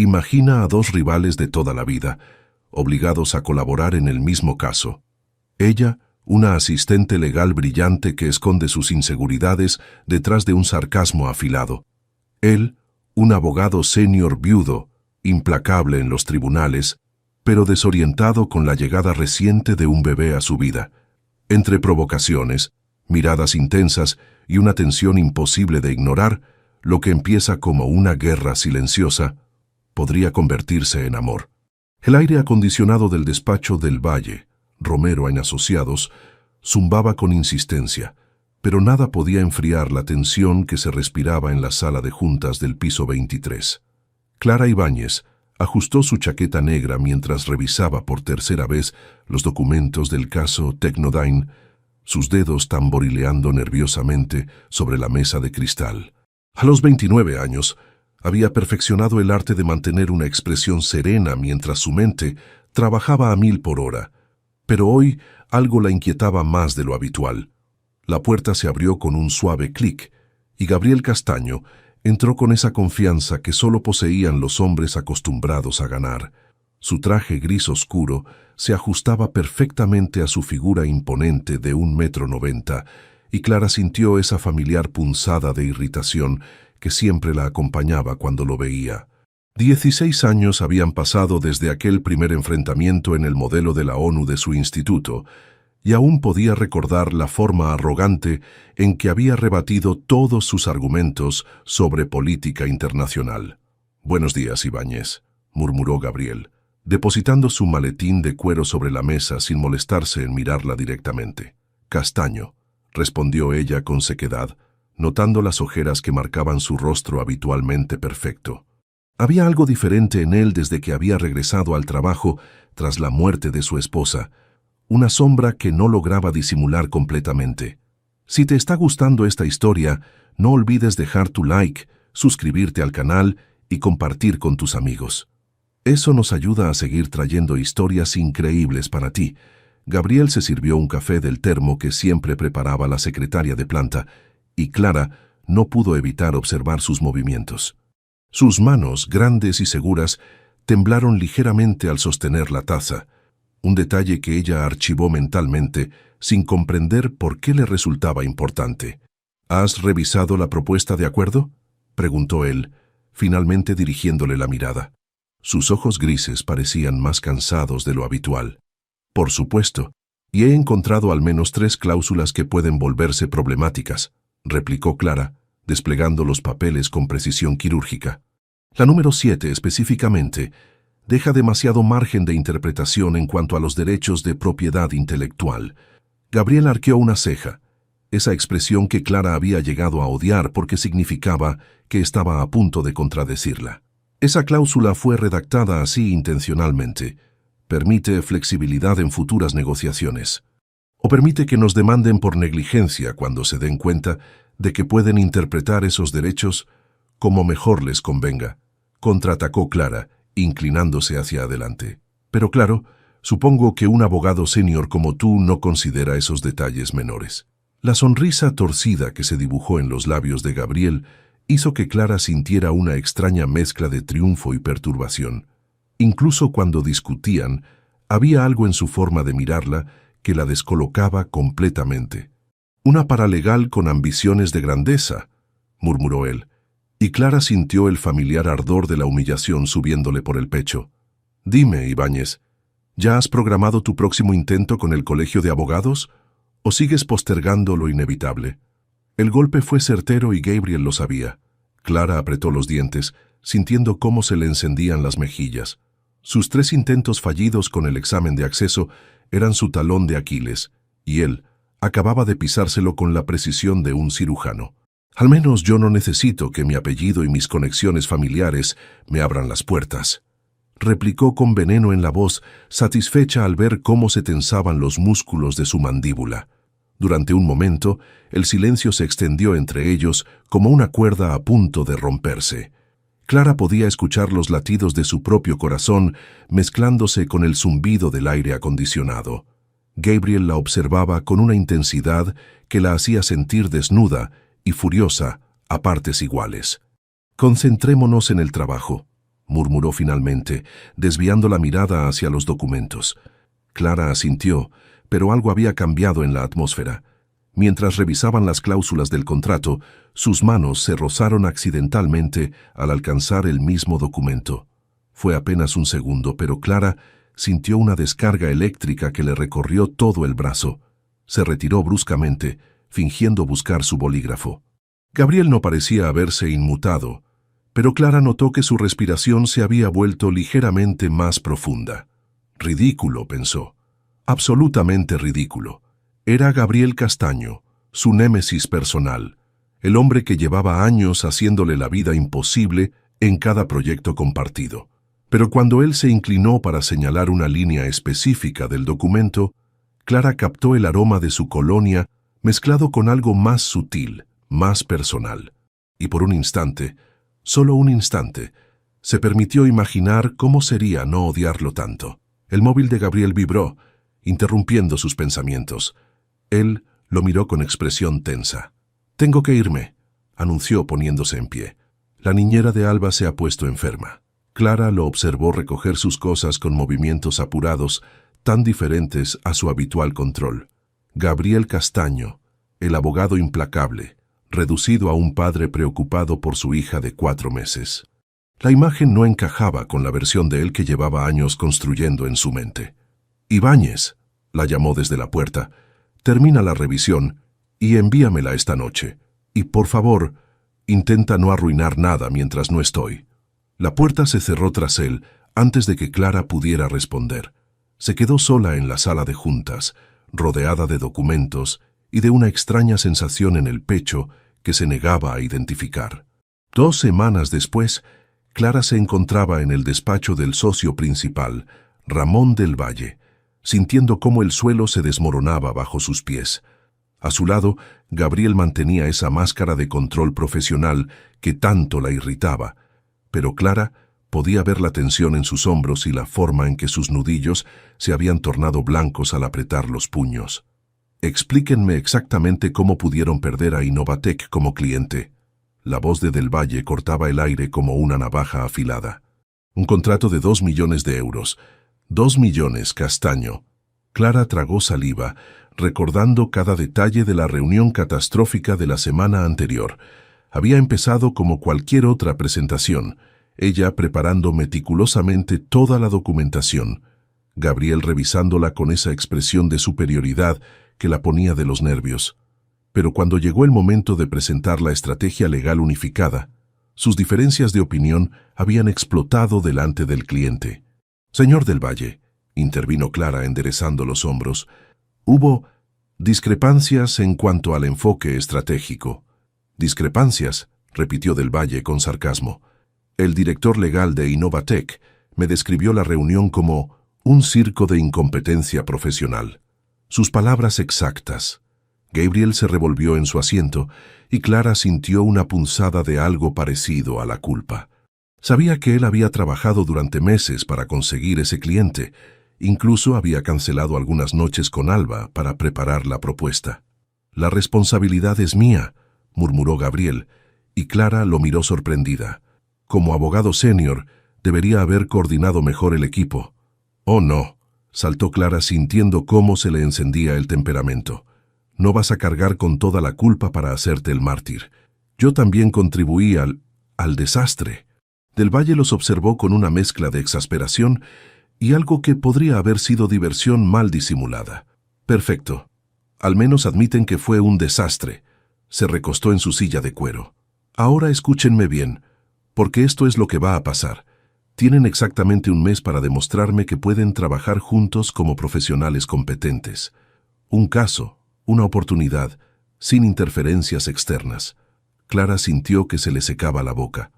Imagina a dos rivales de toda la vida, obligados a colaborar en el mismo caso. Ella, una asistente legal brillante que esconde sus inseguridades detrás de un sarcasmo afilado. Él, un abogado senior viudo, implacable en los tribunales, pero desorientado con la llegada reciente de un bebé a su vida. Entre provocaciones, miradas intensas y una tensión imposible de ignorar, lo que empieza como una guerra silenciosa, podría convertirse en amor. El aire acondicionado del despacho del Valle, Romero & Asociados, zumbaba con insistencia, pero nada podía enfriar la tensión que se respiraba en la sala de juntas del piso 23. Clara Ibáñez ajustó su chaqueta negra mientras revisaba por tercera vez los documentos del caso Technodyne, sus dedos tamborileando nerviosamente sobre la mesa de cristal. A los 29 años, había perfeccionado el arte de mantener una expresión serena mientras su mente trabajaba a 1000 por hora. Pero hoy algo la inquietaba más de lo habitual. La puerta se abrió con un suave clic y Gabriel Castaño entró con esa confianza que solo poseían los hombres acostumbrados a ganar. Su traje gris oscuro se ajustaba perfectamente a su figura imponente de 1,90 m y Clara sintió esa familiar punzada de irritación que siempre la acompañaba cuando lo veía. 16 años habían pasado desde aquel primer enfrentamiento en el modelo de la ONU de su instituto, y aún podía recordar la forma arrogante en que había rebatido todos sus argumentos sobre política internacional. «Buenos días, Ibáñez», murmuró Gabriel, depositando su maletín de cuero sobre la mesa sin molestarse en mirarla directamente. «Castaño», respondió ella con sequedad, notando las ojeras que marcaban su rostro habitualmente perfecto. Había algo diferente en él desde que había regresado al trabajo tras la muerte de su esposa, una sombra que no lograba disimular completamente. Si te está gustando esta historia, no olvides dejar tu like, suscribirte al canal y compartir con tus amigos. Eso nos ayuda a seguir trayendo historias increíbles para ti. Gabriel se sirvió un café del termo que siempre preparaba la secretaria de planta, y Clara no pudo evitar observar sus movimientos. Sus manos, grandes y seguras, temblaron ligeramente al sostener la taza, un detalle que ella archivó mentalmente, sin comprender por qué le resultaba importante. «¿Has revisado la propuesta de acuerdo?», preguntó él, finalmente dirigiéndole la mirada. Sus ojos grises parecían más cansados de lo habitual. «Por supuesto, y he encontrado al menos 3 cláusulas que pueden volverse problemáticas», replicó Clara, desplegando los papeles con precisión quirúrgica. La número 7, específicamente, deja demasiado margen de interpretación en cuanto a los derechos de propiedad intelectual. Gabriel arqueó una ceja, esa expresión que Clara había llegado a odiar porque significaba que estaba a punto de contradecirla. Esa cláusula fue redactada así intencionalmente. Permite flexibilidad en futuras negociaciones. O permite que nos demanden por negligencia cuando se den cuenta de que pueden interpretar esos derechos como mejor les convenga, contraatacó Clara, inclinándose hacia adelante. Pero claro, supongo que un abogado senior como tú no considera esos detalles menores. La sonrisa torcida que se dibujó en los labios de Gabriel hizo que Clara sintiera una extraña mezcla de triunfo y perturbación. Incluso cuando discutían, había algo en su forma de mirarla que la descolocaba completamente. «Una paralegal con ambiciones de grandeza», murmuró él, y Clara sintió el familiar ardor de la humillación subiéndole por el pecho. «Dime, Ibáñez, ¿ya has programado tu próximo intento con el colegio de abogados o sigues postergando lo inevitable?» El golpe fue certero y Gabriel lo sabía. Clara apretó los dientes, sintiendo cómo se le encendían las mejillas. Sus 3 intentos fallidos con el examen de acceso eran su talón de Aquiles, y él acababa de pisárselo con la precisión de un cirujano. «Al menos yo no necesito que mi apellido y mis conexiones familiares me abran las puertas», replicó con veneno en la voz, satisfecha al ver cómo se tensaban los músculos de su mandíbula. Durante un momento, el silencio se extendió entre ellos como una cuerda a punto de romperse. Clara podía escuchar los latidos de su propio corazón mezclándose con el zumbido del aire acondicionado. Gabriel la observaba con una intensidad que la hacía sentir desnuda y furiosa a partes iguales. «Concentrémonos en el trabajo», murmuró finalmente, desviando la mirada hacia los documentos. Clara asintió, pero algo había cambiado en la atmósfera. Mientras revisaban las cláusulas del contrato, sus manos se rozaron accidentalmente al alcanzar el mismo documento. Fue apenas un segundo, pero Clara sintió una descarga eléctrica que le recorrió todo el brazo. Se retiró bruscamente, fingiendo buscar su bolígrafo. Gabriel no parecía haberse inmutado, pero Clara notó que su respiración se había vuelto ligeramente más profunda. Ridículo, pensó. Absolutamente ridículo. Era Gabriel Castaño, su némesis personal, el hombre que llevaba años haciéndole la vida imposible en cada proyecto compartido. Pero cuando él se inclinó para señalar una línea específica del documento, Clara captó el aroma de su colonia mezclado con algo más sutil, más personal. Y por un instante, solo un instante, se permitió imaginar cómo sería no odiarlo tanto. El móvil de Gabriel vibró, interrumpiendo sus pensamientos. Él lo miró con expresión tensa. «Tengo que irme», anunció poniéndose en pie. «La niñera de Alba se ha puesto enferma». Clara lo observó recoger sus cosas con movimientos apurados, tan diferentes a su habitual control. Gabriel Castaño, el abogado implacable, reducido a un padre preocupado por su hija de 4 meses. La imagen no encajaba con la versión de él que llevaba años construyendo en su mente. «Ibáñez», la llamó desde la puerta, «termina la revisión y envíamela esta noche. Y por favor, intenta no arruinar nada mientras no estoy». La puerta se cerró tras él antes de que Clara pudiera responder. Se quedó sola en la sala de juntas, rodeada de documentos y de una extraña sensación en el pecho que se negaba a identificar. 2 semanas después, Clara se encontraba en el despacho del socio principal, Ramón del Valle, sintiendo cómo el suelo se desmoronaba bajo sus pies. A su lado, Gabriel mantenía esa máscara de control profesional que tanto la irritaba, pero Clara podía ver la tensión en sus hombros y la forma en que sus nudillos se habían tornado blancos al apretar los puños. «Explíquenme exactamente cómo pudieron perder a Innovatec como cliente». La voz de Del Valle cortaba el aire como una navaja afilada. «Un contrato de 2 millones de euros. 2 millones, Castaño». Clara tragó saliva, recordando cada detalle de la reunión catastrófica de la semana anterior. Había empezado como cualquier otra presentación, ella preparando meticulosamente toda la documentación, Gabriel revisándola con esa expresión de superioridad que la ponía de los nervios. Pero cuando llegó el momento de presentar la estrategia legal unificada, sus diferencias de opinión habían explotado delante del cliente. «Señor del Valle», intervino Clara enderezando los hombros, «hubo discrepancias en cuanto al enfoque estratégico». «Discrepancias», repitió Del Valle con sarcasmo. «El director legal de Innovatec me describió la reunión como un circo de incompetencia profesional». Sus palabras exactas. Gabriel se revolvió en su asiento y Clara sintió una punzada de algo parecido a la culpa. Sabía que él había trabajado durante meses para conseguir ese cliente. Incluso había cancelado algunas noches con Alba para preparar la propuesta. «La responsabilidad es mía», murmuró Gabriel, y Clara lo miró sorprendida. Como abogado senior, debería haber coordinado mejor el equipo. «Oh, no», saltó Clara sintiendo cómo se le encendía el temperamento. «No vas a cargar con toda la culpa para hacerte el mártir. Yo también contribuí al desastre». Del Valle los observó con una mezcla de exasperación y algo que podría haber sido diversión mal disimulada. «Perfecto. Al menos admiten que fue un desastre». Se recostó en su silla de cuero. «Ahora escúchenme bien, porque esto es lo que va a pasar. Tienen exactamente 1 mes para demostrarme que pueden trabajar juntos como profesionales competentes. Un caso, una oportunidad, sin interferencias externas». Clara sintió que se le secaba la boca.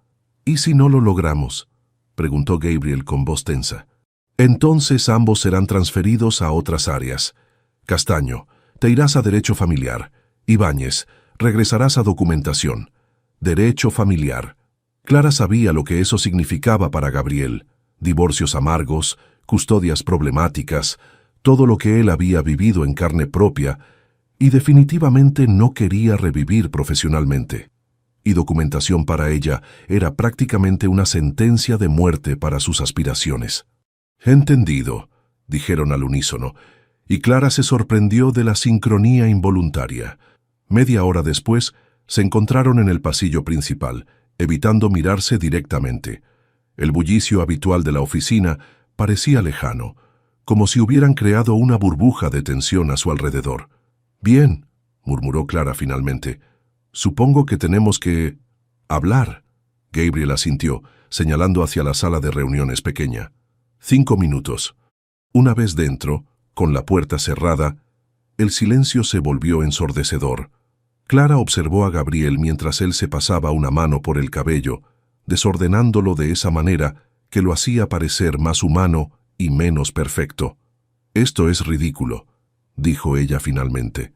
«¿Y si no lo logramos?», preguntó Gabriel con voz tensa. «Entonces ambos serán transferidos a otras áreas. Castaño, te irás a Derecho Familiar. Ibáñez, regresarás a Documentación. Derecho familiar». Clara sabía lo que eso significaba para Gabriel. Divorcios amargos, custodias problemáticas, todo lo que él había vivido en carne propia, y definitivamente no quería revivir profesionalmente. y documentación para ella era prácticamente una sentencia de muerte para sus aspiraciones. «Entendido», dijeron al unísono, y Clara se sorprendió de la sincronía involuntaria. Media hora después, se encontraron en el pasillo principal, evitando mirarse directamente. El bullicio habitual de la oficina parecía lejano, como si hubieran creado una burbuja de tensión a su alrededor. «Bien», murmuró Clara finalmente. «Supongo que tenemos que... hablar». Gabriel asintió, señalando hacia la sala de reuniones pequeña. 5 minutos. Una vez dentro, con la puerta cerrada, el silencio se volvió ensordecedor. Clara observó a Gabriel mientras él se pasaba una mano por el cabello, desordenándolo de esa manera que lo hacía parecer más humano y menos perfecto. «Esto es ridículo», dijo ella finalmente.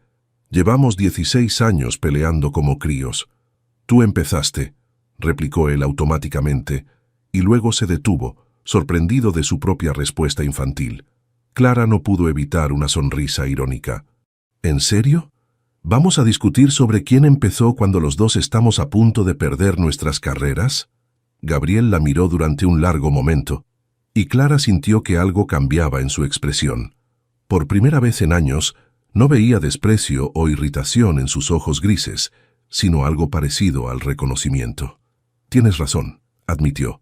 «Llevamos 16 años peleando como críos». «Tú empezaste», replicó él automáticamente, y luego se detuvo, sorprendido de su propia respuesta infantil. Clara no pudo evitar una sonrisa irónica. «¿En serio? ¿Vamos a discutir sobre quién empezó cuando los dos estamos a punto de perder nuestras carreras?» Gabriel la miró durante un largo momento, y Clara sintió que algo cambiaba en su expresión. Por primera vez en años, no veía desprecio o irritación en sus ojos grises, sino algo parecido al reconocimiento. «Tienes razón», admitió,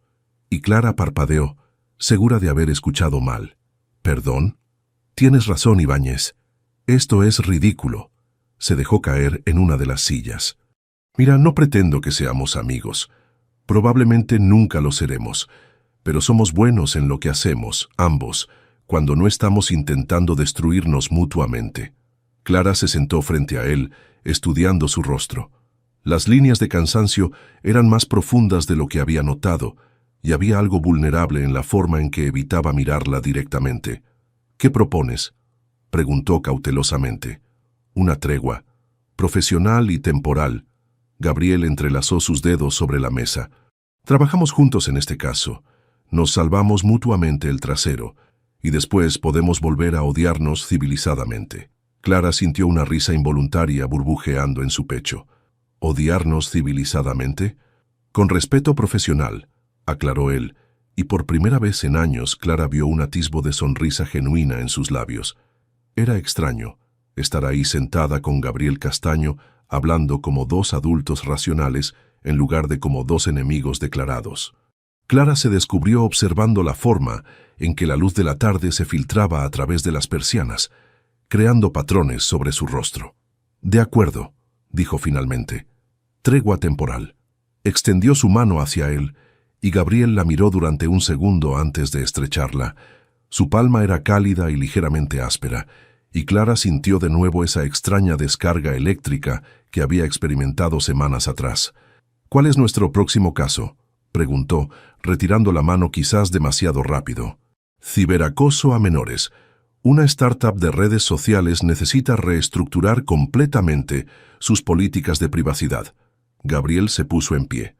y Clara parpadeó, segura de haber escuchado mal. «¿Perdón?» «Tienes razón, Ibáñez. Esto es ridículo». Se dejó caer en una de las sillas. «Mira, no pretendo que seamos amigos. Probablemente nunca lo seremos, pero somos buenos en lo que hacemos, ambos, cuando no estamos intentando destruirnos mutuamente». Clara se sentó frente a él, estudiando su rostro. Las líneas de cansancio eran más profundas de lo que había notado, y había algo vulnerable en la forma en que evitaba mirarla directamente. «¿Qué propones?», preguntó cautelosamente. «Una tregua, profesional y temporal». Gabriel entrelazó sus dedos sobre la mesa. «Trabajamos juntos en este caso. Nos salvamos mutuamente el trasero, y después podemos volver a odiarnos civilizadamente». Clara sintió una risa involuntaria burbujeando en su pecho. «¿Odiarnos civilizadamente?» «Con respeto profesional», aclaró él, y por primera vez en años Clara vio un atisbo de sonrisa genuina en sus labios. Era extraño estar ahí sentada con Gabriel Castaño, hablando como dos adultos racionales en lugar de como dos enemigos declarados. Clara se descubrió observando la forma en que la luz de la tarde se filtraba a través de las persianas, creando patrones sobre su rostro. «De acuerdo», dijo finalmente. «Tregua temporal». Extendió su mano hacia él, y Gabriel la miró durante un segundo antes de estrecharla. Su palma era cálida y ligeramente áspera, y Clara sintió de nuevo esa extraña descarga eléctrica que había experimentado semanas atrás. «¿Cuál es nuestro próximo caso?», preguntó, retirando la mano quizás demasiado rápido. «Ciberacoso a menores. Una startup de redes sociales necesita reestructurar completamente sus políticas de privacidad». Gabriel se puso en pie.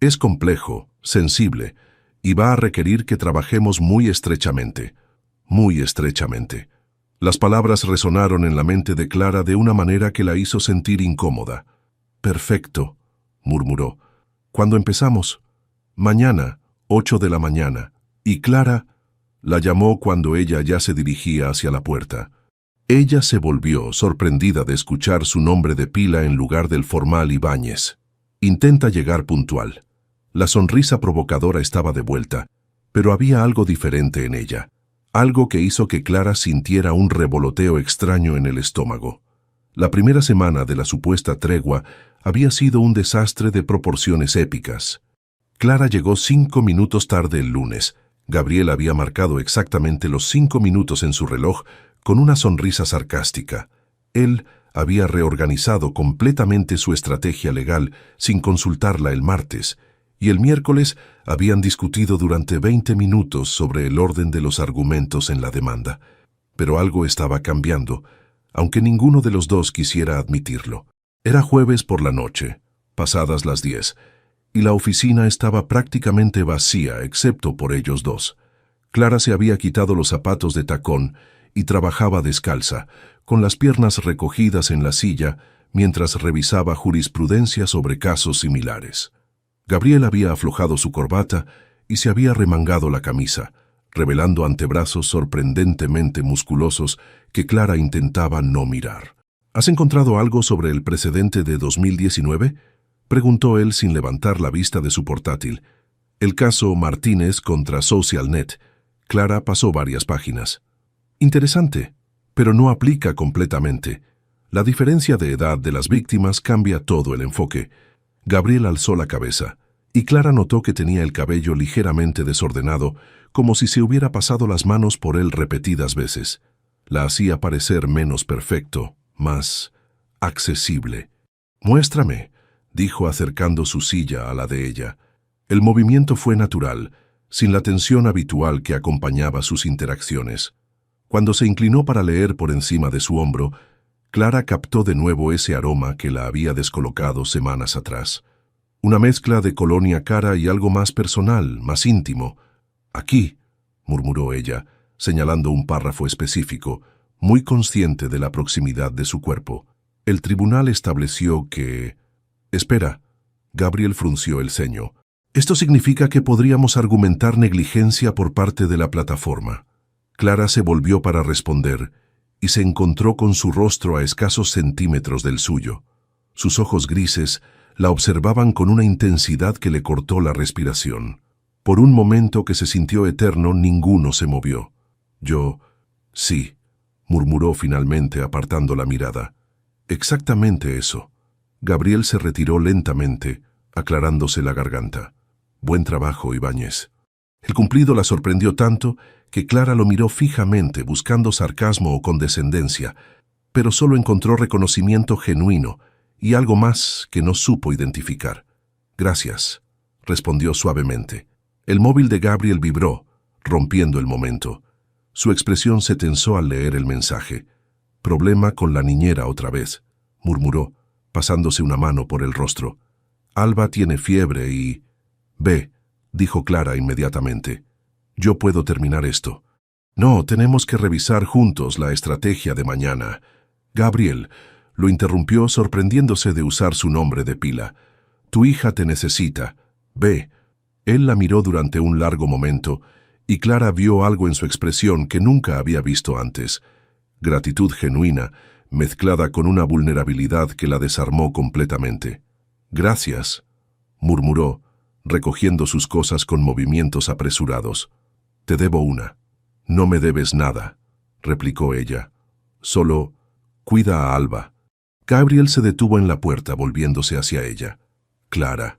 «Es complejo, sensible, y va a requerir que trabajemos muy estrechamente». «Muy estrechamente». Las palabras resonaron en la mente de Clara de una manera que la hizo sentir incómoda. «Perfecto», murmuró. «¿Cuándo empezamos?» «Mañana, 8 de la mañana». Y Clara la llamó cuando ella ya se dirigía hacia la puerta. Ella se volvió, sorprendida de escuchar su nombre de pila en lugar del formal Ibáñez. «Intenta llegar puntual». La sonrisa provocadora estaba de vuelta, pero había algo diferente en ella. Algo que hizo que Clara sintiera un revoloteo extraño en el estómago. La primera semana de la supuesta tregua había sido un desastre de proporciones épicas. Clara llegó 5 minutos tarde el lunes. Gabriel había marcado exactamente los 5 minutos en su reloj con una sonrisa sarcástica. Él había reorganizado completamente su estrategia legal sin consultarla el martes, y el miércoles habían discutido durante 20 minutos sobre el orden de los argumentos en la demanda. Pero algo estaba cambiando, aunque ninguno de los dos quisiera admitirlo. Era jueves por la noche, pasadas las 10, y la oficina estaba prácticamente vacía excepto por ellos dos. Clara se había quitado los zapatos de tacón y trabajaba descalza, con las piernas recogidas en la silla, mientras revisaba jurisprudencia sobre casos similares. Gabriel había aflojado su corbata y se había remangado la camisa, revelando antebrazos sorprendentemente musculosos que Clara intentaba no mirar. ¿Has encontrado algo sobre el precedente de 2019? Preguntó él sin levantar la vista de su portátil. El caso Martínez contra SocialNet. Clara pasó varias páginas. Interesante, pero no aplica completamente. La diferencia de edad de las víctimas cambia todo el enfoque. Gabriel alzó la cabeza, y Clara notó que tenía el cabello ligeramente desordenado, como si se hubiera pasado las manos por él repetidas veces. La hacía parecer menos perfecto, más accesible. «Muéstrame», dijo acercando su silla a la de ella. El movimiento fue natural, sin la tensión habitual que acompañaba sus interacciones. Cuando se inclinó para leer por encima de su hombro, Clara captó de nuevo ese aroma que la había descolocado semanas atrás. Una mezcla de colonia cara y algo más personal, más íntimo. «Aquí», murmuró ella, señalando un párrafo específico, muy consciente de la proximidad de su cuerpo. El tribunal estableció que... «Espera», Gabriel frunció el ceño. «Esto significa que podríamos argumentar negligencia por parte de la plataforma». Clara se volvió para responder y se encontró con su rostro a escasos centímetros del suyo. Sus ojos grises la observaban con una intensidad que le cortó la respiración. Por un momento que se sintió eterno, ninguno se movió. «Yo... sí», murmuró finalmente apartando la mirada. «Exactamente eso». Gabriel se retiró lentamente, aclarándose la garganta. «Buen trabajo, Ibáñez». El cumplido la sorprendió tanto que Clara lo miró fijamente buscando sarcasmo o condescendencia, pero solo encontró reconocimiento genuino y algo más que no supo identificar. «Gracias», respondió suavemente. El móvil de Gabriel vibró, rompiendo el momento. Su expresión se tensó al leer el mensaje. «Problema con la niñera otra vez», murmuró, pasándose una mano por el rostro. «Alba tiene fiebre y...» «Ve», dijo Clara inmediatamente. «Yo puedo terminar esto». «No, tenemos que revisar juntos la estrategia de mañana». Gabriel lo interrumpió sorprendiéndose de usar su nombre de pila. «Tu hija te necesita. Ve». Él la miró durante un largo momento y Clara vio algo en su expresión que nunca había visto antes. Gratitud genuina, mezclada con una vulnerabilidad que la desarmó completamente. «Gracias», murmuró, recogiendo sus cosas con movimientos apresurados. «Te debo una». «No me debes nada», replicó ella. «Solo cuida a Alba». Gabriel se detuvo en la puerta volviéndose hacia ella. «Clara,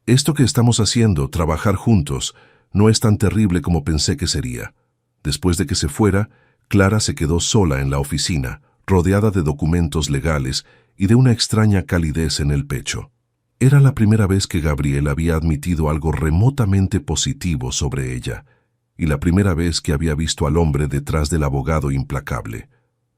esto que estamos haciendo, trabajar juntos, no es tan terrible como pensé que sería». Después de que se fuera, Clara se quedó sola en la oficina, rodeada de documentos legales y de una extraña calidez en el pecho. Era la primera vez que Gabriel había admitido algo remotamente positivo sobre ella, y la primera vez que había visto al hombre detrás del abogado implacable.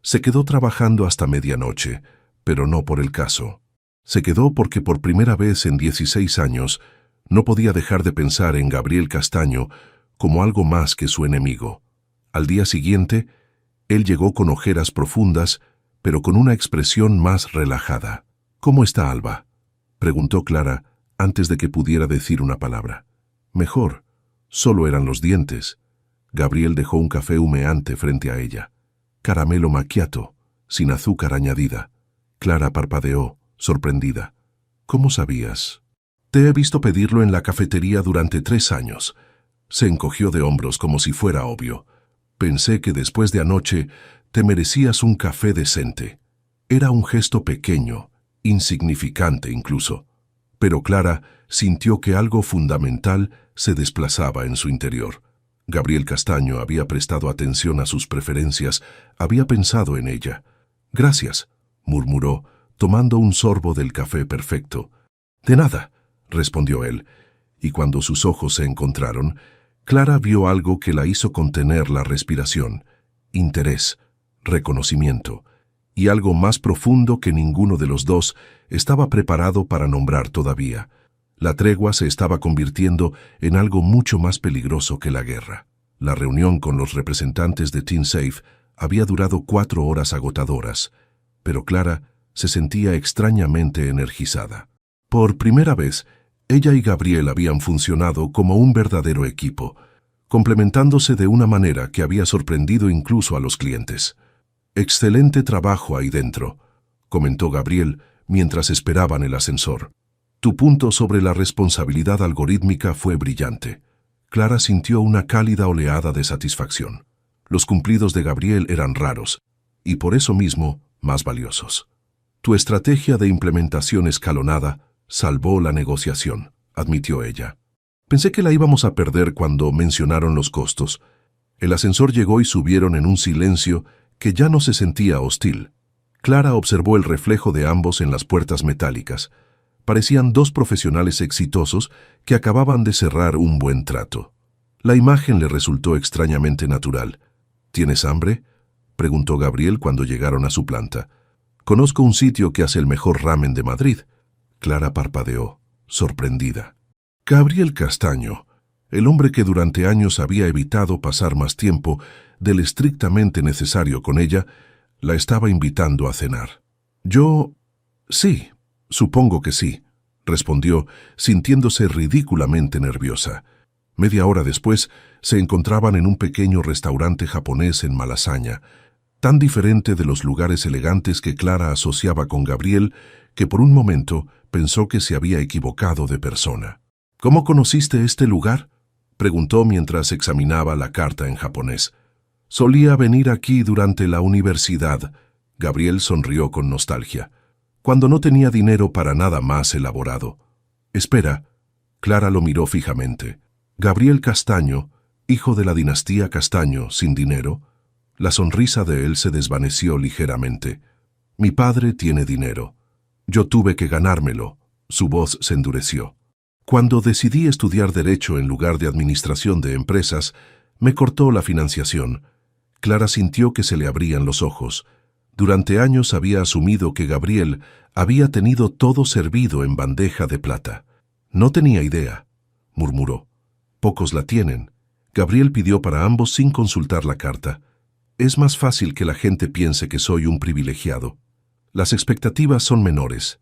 Se quedó trabajando hasta medianoche, pero no por el caso. Se quedó porque por primera vez en 16 años no podía dejar de pensar en Gabriel Castaño como algo más que su enemigo. Al día siguiente, él llegó con ojeras profundas, pero con una expresión más relajada. «¿Cómo está Alba?», preguntó Clara antes de que pudiera decir una palabra. «Mejor. Solo eran los dientes». Gabriel dejó un café humeante frente a ella. «Caramelo macchiato, sin azúcar añadida». Clara parpadeó, sorprendida. «¿Cómo sabías?» «Te he visto pedirlo en la cafetería durante 3 años». Se encogió de hombros como si fuera obvio. «Pensé que después de anoche te merecías un café decente». Era un gesto pequeño, insignificante incluso, pero Clara sintió que algo fundamental se desplazaba en su interior. Gabriel Castaño había prestado atención a sus preferencias, había pensado en ella. «Gracias», murmuró, tomando un sorbo del café perfecto. «De nada», respondió él, y cuando sus ojos se encontraron, Clara vio algo que la hizo contener la respiración: interés, reconocimiento, y algo más profundo que ninguno de los dos estaba preparado para nombrar todavía. La tregua se estaba convirtiendo en algo mucho más peligroso que la guerra. La reunión con los representantes de TeenSafe había durado 4 horas agotadoras, pero Clara Se sentía extrañamente energizada. Por primera vez, ella y Gabriel habían funcionado como un verdadero equipo, complementándose de una manera que había sorprendido incluso a los clientes. «Excelente trabajo ahí dentro», comentó Gabriel mientras esperaban el ascensor. «Tu punto sobre la responsabilidad algorítmica fue brillante». Clara sintió una cálida oleada de satisfacción. Los cumplidos de Gabriel eran raros, y por eso mismo más valiosos. «Tu estrategia de implementación escalonada salvó la negociación», admitió ella. «Pensé que la íbamos a perder cuando mencionaron los costos». El ascensor llegó y subieron en un silencio que ya no se sentía hostil. Clara observó el reflejo de ambos en las puertas metálicas. Parecían dos profesionales exitosos que acababan de cerrar un buen trato. La imagen le resultó extrañamente natural. «¿Tienes hambre?», preguntó Gabriel cuando llegaron a su planta. «Conozco un sitio que hace el mejor ramen de Madrid». Clara parpadeó, sorprendida. Gabriel Castaño, el hombre que durante años había evitado pasar más tiempo del estrictamente necesario con ella, la estaba invitando a cenar. «Yo... sí, supongo que sí», respondió, sintiéndose ridículamente nerviosa. Media hora después, se encontraban en un pequeño restaurante japonés en Malasaña, tan diferente de los lugares elegantes que Clara asociaba con Gabriel, que por un momento pensó que se había equivocado de persona. «¿Cómo conociste este lugar?», preguntó mientras examinaba la carta en japonés. «Solía venir aquí durante la universidad», Gabriel sonrió con nostalgia, «cuando no tenía dinero para nada más elaborado». «Espera», Clara lo miró fijamente. «Gabriel Castaño, hijo de la dinastía Castaño, sin dinero». La sonrisa de él se desvaneció ligeramente. «Mi padre tiene dinero. Yo tuve que ganármelo». Su voz se endureció. «Cuando decidí estudiar Derecho en lugar de Administración de Empresas, me cortó la financiación». Clara sintió que se le abrían los ojos. Durante años había asumido que Gabriel había tenido todo servido en bandeja de plata. «No tenía idea», murmuró. «Pocos la tienen». Gabriel pidió para ambos sin consultar la carta. «Es más fácil que la gente piense que soy un privilegiado. Las expectativas son menores».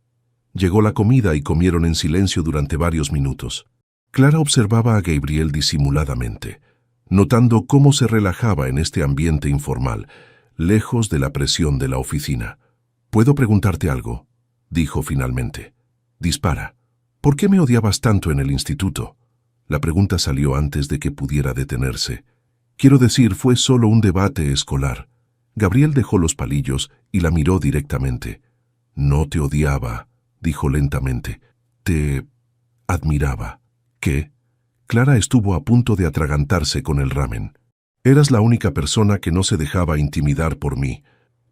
Llegó la comida y comieron en silencio durante varios minutos. Clara observaba a Gabriel disimuladamente, notando cómo se relajaba en este ambiente informal, lejos de la presión de la oficina. «¿Puedo preguntarte algo?», dijo finalmente. «Dispara. ¿Por qué me odiabas tanto en el instituto?». La pregunta salió antes de que pudiera detenerse. «Quiero decir, fue solo un debate escolar». Gabriel dejó los palillos y la miró directamente. «No te odiaba», dijo lentamente. «Te admiraba». «¿Qué?». Clara estuvo a punto de atragantarse con el ramen. «Eras la única persona que no se dejaba intimidar por mí.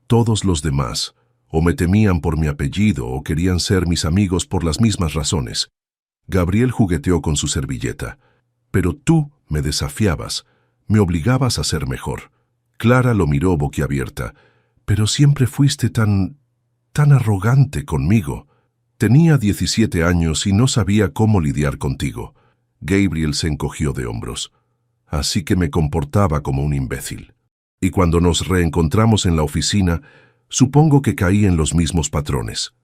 Todos los demás, o me temían por mi apellido o querían ser mis amigos por las mismas razones». Gabriel jugueteó con su servilleta. «Pero tú me desafiabas, me obligabas a ser mejor». Clara lo miró boquiabierta. «Pero siempre fuiste tan arrogante conmigo». «Tenía 17 años y no sabía cómo lidiar contigo». Gabriel se encogió de hombros. «Así que me comportaba como un imbécil. Y cuando nos reencontramos en la oficina, supongo que caí en los mismos patrones».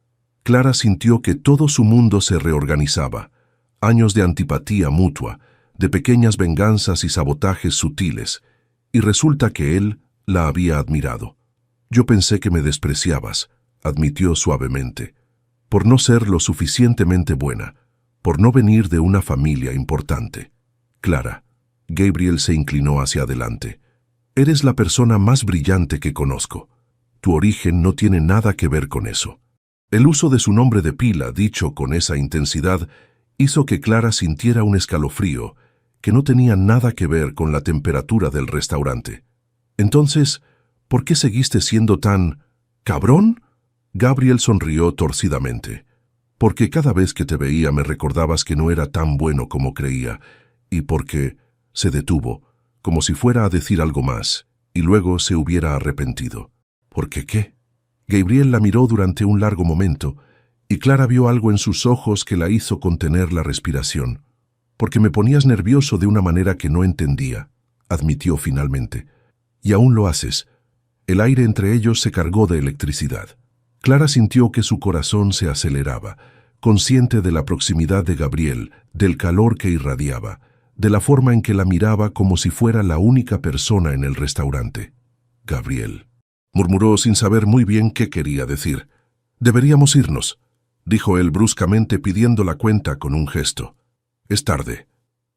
Clara sintió que todo su mundo se reorganizaba. Años de antipatía mutua, de pequeñas venganzas y sabotajes sutiles. Y resulta que él la había admirado. «Yo pensé que me despreciabas», admitió suavemente, «por no ser lo suficientemente buena, por no venir de una familia importante». «Clara», Gabriel se inclinó hacia adelante, «eres la persona más brillante que conozco. Tu origen no tiene nada que ver con eso». El uso de su nombre de pila, dicho con esa intensidad, hizo que Clara sintiera un escalofrío que no tenía nada que ver con la temperatura del restaurante. «Entonces, ¿por qué seguiste siendo tan... cabrón?». Gabriel sonrió torcidamente. «Porque cada vez que te veía me recordabas que no era tan bueno como creía, y porque...». Se detuvo, como si fuera a decir algo más, y luego se hubiera arrepentido. «¿Por qué qué?». Gabriel la miró durante un largo momento, y Clara vio algo en sus ojos que la hizo contener la respiración. «Porque me ponías nervioso de una manera que no entendía», admitió finalmente. «Y aún lo haces». El aire entre ellos se cargó de electricidad. Clara sintió que su corazón se aceleraba, consciente de la proximidad de Gabriel, del calor que irradiaba, de la forma en que la miraba como si fuera la única persona en el restaurante. Gabriel, murmuró sin saber muy bien qué quería decir. Deberíamos irnos, dijo él bruscamente pidiendo la cuenta con un gesto. Es tarde.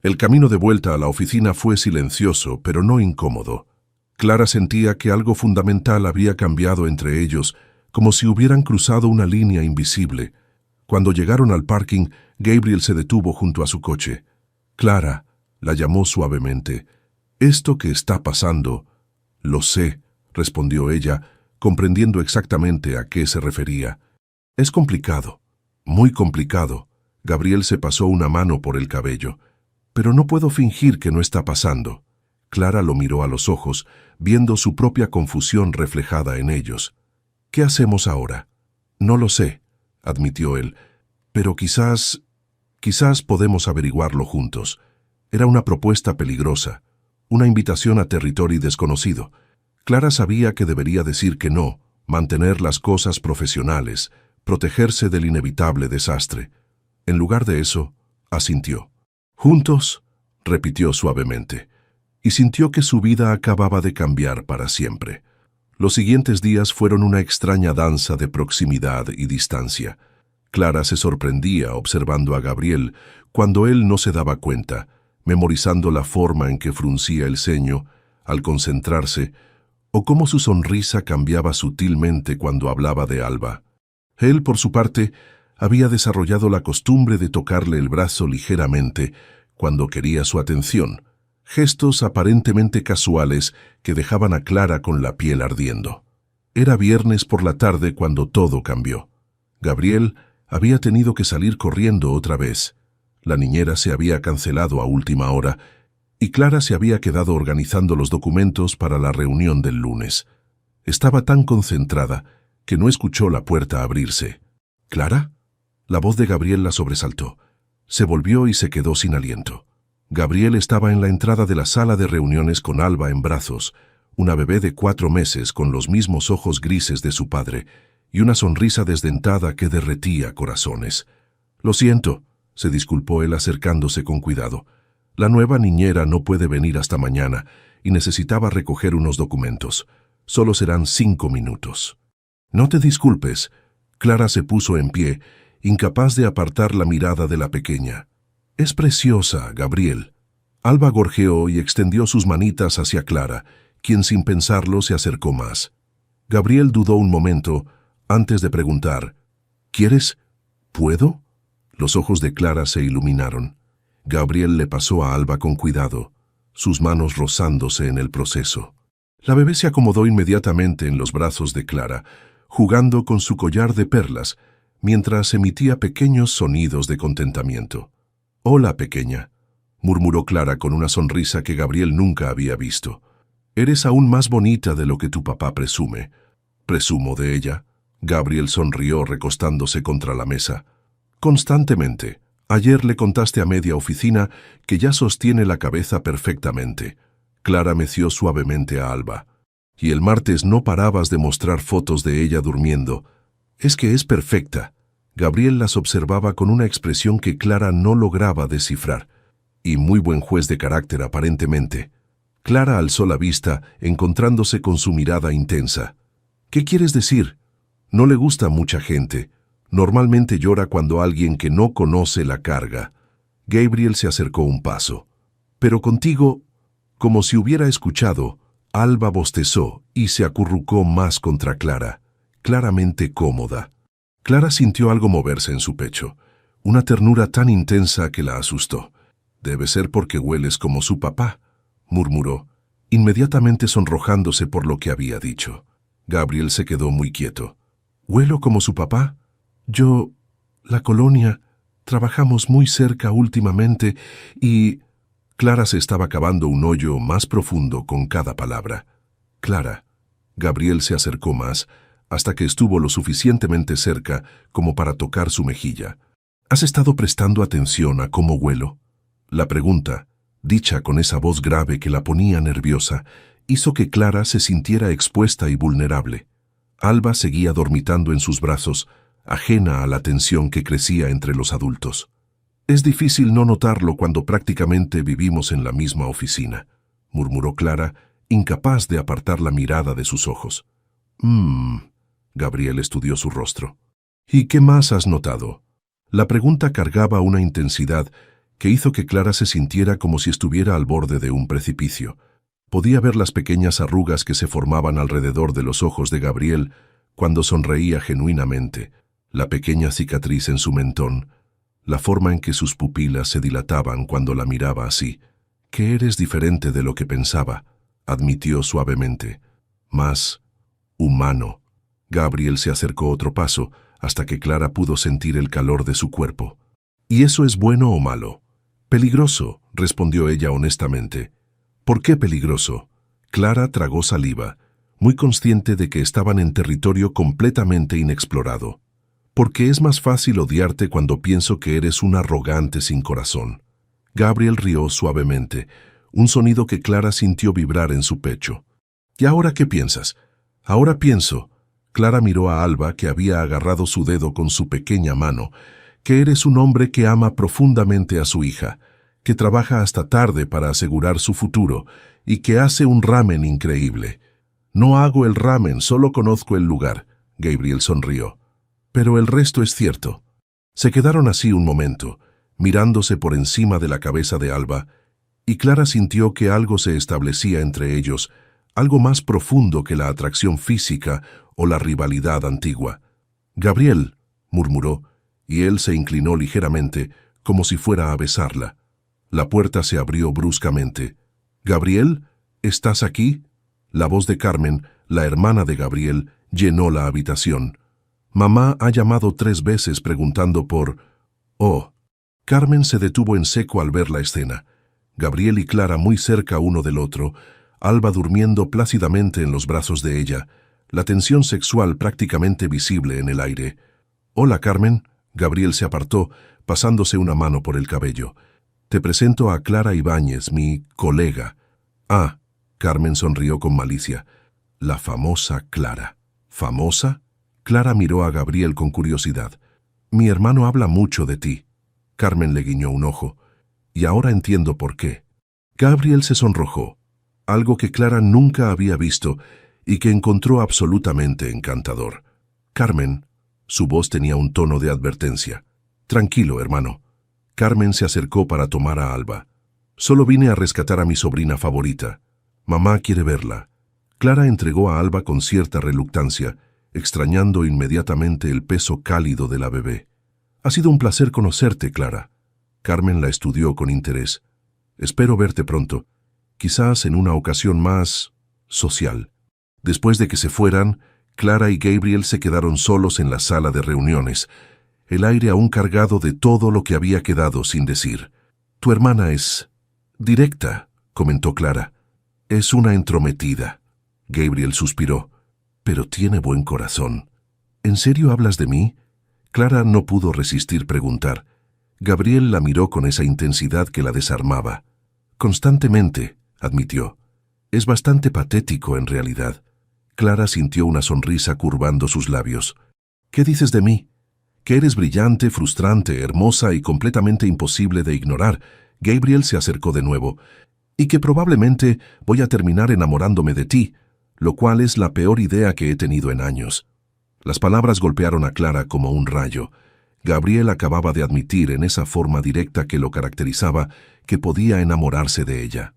El camino de vuelta a la oficina fue silencioso, pero no incómodo. Clara sentía que algo fundamental había cambiado entre ellos, como si hubieran cruzado una línea invisible. Cuando llegaron al parking, Gabriel se detuvo junto a su coche. Clara, la llamó suavemente. «Esto que está pasando...» «Lo sé», respondió ella, comprendiendo exactamente a qué se refería. «Es complicado, muy complicado». Gabriel se pasó una mano por el cabello. «Pero no puedo fingir que no está pasando». Clara lo miró a los ojos, viendo su propia confusión reflejada en ellos. «¿Qué hacemos ahora?» «No lo sé», admitió él, «pero quizás podemos averiguarlo juntos». Era una propuesta peligrosa, una invitación a territorio desconocido. Clara sabía que debería decir que no, mantener las cosas profesionales, protegerse del inevitable desastre. En lugar de eso, asintió. «Juntos», repitió suavemente, y sintió que su vida acababa de cambiar para siempre. Los siguientes días fueron una extraña danza de proximidad y distancia. Clara se sorprendía observando a Gabriel cuando él no se daba cuenta, memorizando la forma en que fruncía el ceño al concentrarse, o cómo su sonrisa cambiaba sutilmente cuando hablaba de Alba. Él, por su parte, había desarrollado la costumbre de tocarle el brazo ligeramente cuando quería su atención, gestos aparentemente casuales que dejaban a Clara con la piel ardiendo. Era viernes por la tarde cuando todo cambió. Gabriel había tenido que salir corriendo otra vez. La niñera se había cancelado a última hora y Clara se había quedado organizando los documentos para la reunión del lunes. Estaba tan concentrada que no escuchó la puerta abrirse. «¿Clara?» La voz de Gabriel la sobresaltó. Se volvió y se quedó sin aliento. Gabriel estaba en la entrada de la sala de reuniones con Alba en brazos, una bebé de 4 meses con los mismos ojos grises de su padre y una sonrisa desdentada que derretía corazones. «Lo siento», se disculpó él acercándose con cuidado. «La nueva niñera no puede venir hasta mañana y necesitaba recoger unos documentos. Solo serán 5 minutos». «No te disculpes». Clara se puso en pie, incapaz de apartar la mirada de la pequeña. «Es preciosa, Gabriel». Alba gorjeó y extendió sus manitas hacia Clara, quien sin pensarlo se acercó más. Gabriel dudó un momento antes de preguntar, «¿Quieres? ¿Puedo?» Los ojos de Clara se iluminaron. Gabriel le pasó a Alba con cuidado, sus manos rozándose en el proceso. La bebé se acomodó inmediatamente en los brazos de Clara, jugando con su collar de perlas, mientras emitía pequeños sonidos de contentamiento. «Hola, pequeña», murmuró Clara con una sonrisa que Gabriel nunca había visto. «Eres aún más bonita de lo que tu papá presume». «¿Presumo de ella?» Gabriel sonrió recostándose contra la mesa. «Constantemente. Ayer le contaste a media oficina que ya sostiene la cabeza perfectamente». Clara meció suavemente a Alba. «Y el martes no parabas de mostrar fotos de ella durmiendo. Es que es perfecta». Gabriel las observaba con una expresión que Clara no lograba descifrar. «Y muy buen juez de carácter, aparentemente». Clara alzó la vista, encontrándose con su mirada intensa. «¿Qué quieres decir?» «No le gusta a mucha gente. Normalmente llora cuando alguien que no conoce la carga». Gabriel se acercó un paso. «Pero contigo...» Como si hubiera escuchado, Alba bostezó y se acurrucó más contra Clara, claramente cómoda. Clara sintió algo moverse en su pecho, una ternura tan intensa que la asustó. «Debe ser porque hueles como su papá», murmuró, inmediatamente sonrojándose por lo que había dicho. Gabriel se quedó muy quieto. «¿Huelo como su papá? Yo... la colonia... trabajamos muy cerca últimamente y...» Clara se estaba cavando un hoyo más profundo con cada palabra. «Clara». Gabriel se acercó más, hasta que estuvo lo suficientemente cerca como para tocar su mejilla. «¿Has estado prestando atención a cómo huelo?» La pregunta, dicha con esa voz grave que la ponía nerviosa, hizo que Clara se sintiera expuesta y vulnerable. Alba seguía dormitando en sus brazos, ajena a la tensión que crecía entre los adultos. «Es difícil no notarlo cuando prácticamente vivimos en la misma oficina», murmuró Clara, incapaz de apartar la mirada de sus ojos. Gabriel estudió su rostro. «¿Y qué más has notado?». La pregunta cargaba una intensidad que hizo que Clara se sintiera como si estuviera al borde de un precipicio. Podía ver las pequeñas arrugas que se formaban alrededor de los ojos de Gabriel cuando sonreía genuinamente, la pequeña cicatriz en su mentón, la forma en que sus pupilas se dilataban cuando la miraba así. «Que eres diferente de lo que pensaba», admitió suavemente. «Más humano». Gabriel se acercó otro paso hasta que Clara pudo sentir el calor de su cuerpo. «¿Y eso es bueno o malo?». «Peligroso», respondió ella honestamente. «¿Por qué peligroso?». Clara tragó saliva, muy consciente de que estaban en territorio completamente inexplorado. «Porque es más fácil odiarte cuando pienso que eres un arrogante sin corazón». Gabriel rió suavemente, un sonido que Clara sintió vibrar en su pecho. «¿Y ahora qué piensas?». «Ahora pienso». Clara miró a Alba, que había agarrado su dedo con su pequeña mano, «que eres un hombre que ama profundamente a su hija, que trabaja hasta tarde para asegurar su futuro y que hace un ramen increíble». «No hago el ramen, solo conozco el lugar», Gabriel sonrió. «Pero el resto es cierto». Se quedaron así un momento, mirándose por encima de la cabeza de Alba, y Clara sintió que algo se establecía entre ellos, algo más profundo que la atracción física o la rivalidad antigua. «Gabriel», murmuró, y él se inclinó ligeramente, como si fuera a besarla. La puerta se abrió bruscamente. «Gabriel, ¿estás aquí?». La voz de Carmen, la hermana de Gabriel, llenó la habitación. «Mamá ha llamado 3 veces preguntando por...». «Oh». Carmen se detuvo en seco al ver la escena. Gabriel y Clara muy cerca uno del otro, Alba durmiendo plácidamente en los brazos de ella, la tensión sexual prácticamente visible en el aire. «Hola, Carmen». Gabriel se apartó, pasándose una mano por el cabello. «Te presento a Clara Ibáñez, mi colega». «Ah». Carmen sonrió con malicia. «La famosa Clara». «¿Famosa?». Clara miró a Gabriel con curiosidad. «Mi hermano habla mucho de ti». Carmen le guiñó un ojo. «Y ahora entiendo por qué». Gabriel se sonrojó, algo que Clara nunca había visto y que encontró absolutamente encantador. «Carmen», su voz tenía un tono de advertencia. «Tranquilo, hermano». Carmen se acercó para tomar a Alba. «Solo vine a rescatar a mi sobrina favorita. Mamá quiere verla». Clara entregó a Alba con cierta reluctancia, extrañando inmediatamente el peso cálido de la bebé. «Ha sido un placer conocerte, Clara». Carmen la estudió con interés. «Espero verte pronto, quizás en una ocasión más social». Después de que se fueran, Clara y Gabriel se quedaron solos en la sala de reuniones, el aire aún cargado de todo lo que había quedado sin decir. «Tu hermana es directa», comentó Clara. «Es una entrometida». Gabriel suspiró. «Pero tiene buen corazón». «¿En serio hablas de mí?». Clara no pudo resistir preguntar. Gabriel la miró con esa intensidad que la desarmaba. «Constantemente», admitió. «Es bastante patético en realidad». Clara sintió una sonrisa curvando sus labios. «¿Qué dices de mí?». «Que eres brillante, frustrante, hermosa y completamente imposible de ignorar». Gabriel se acercó de nuevo. «Y que probablemente voy a terminar enamorándome de ti, lo cual es la peor idea que he tenido en años». Las palabras golpearon a Clara como un rayo. Gabriel acababa de admitir en esa forma directa que lo caracterizaba que podía enamorarse de ella.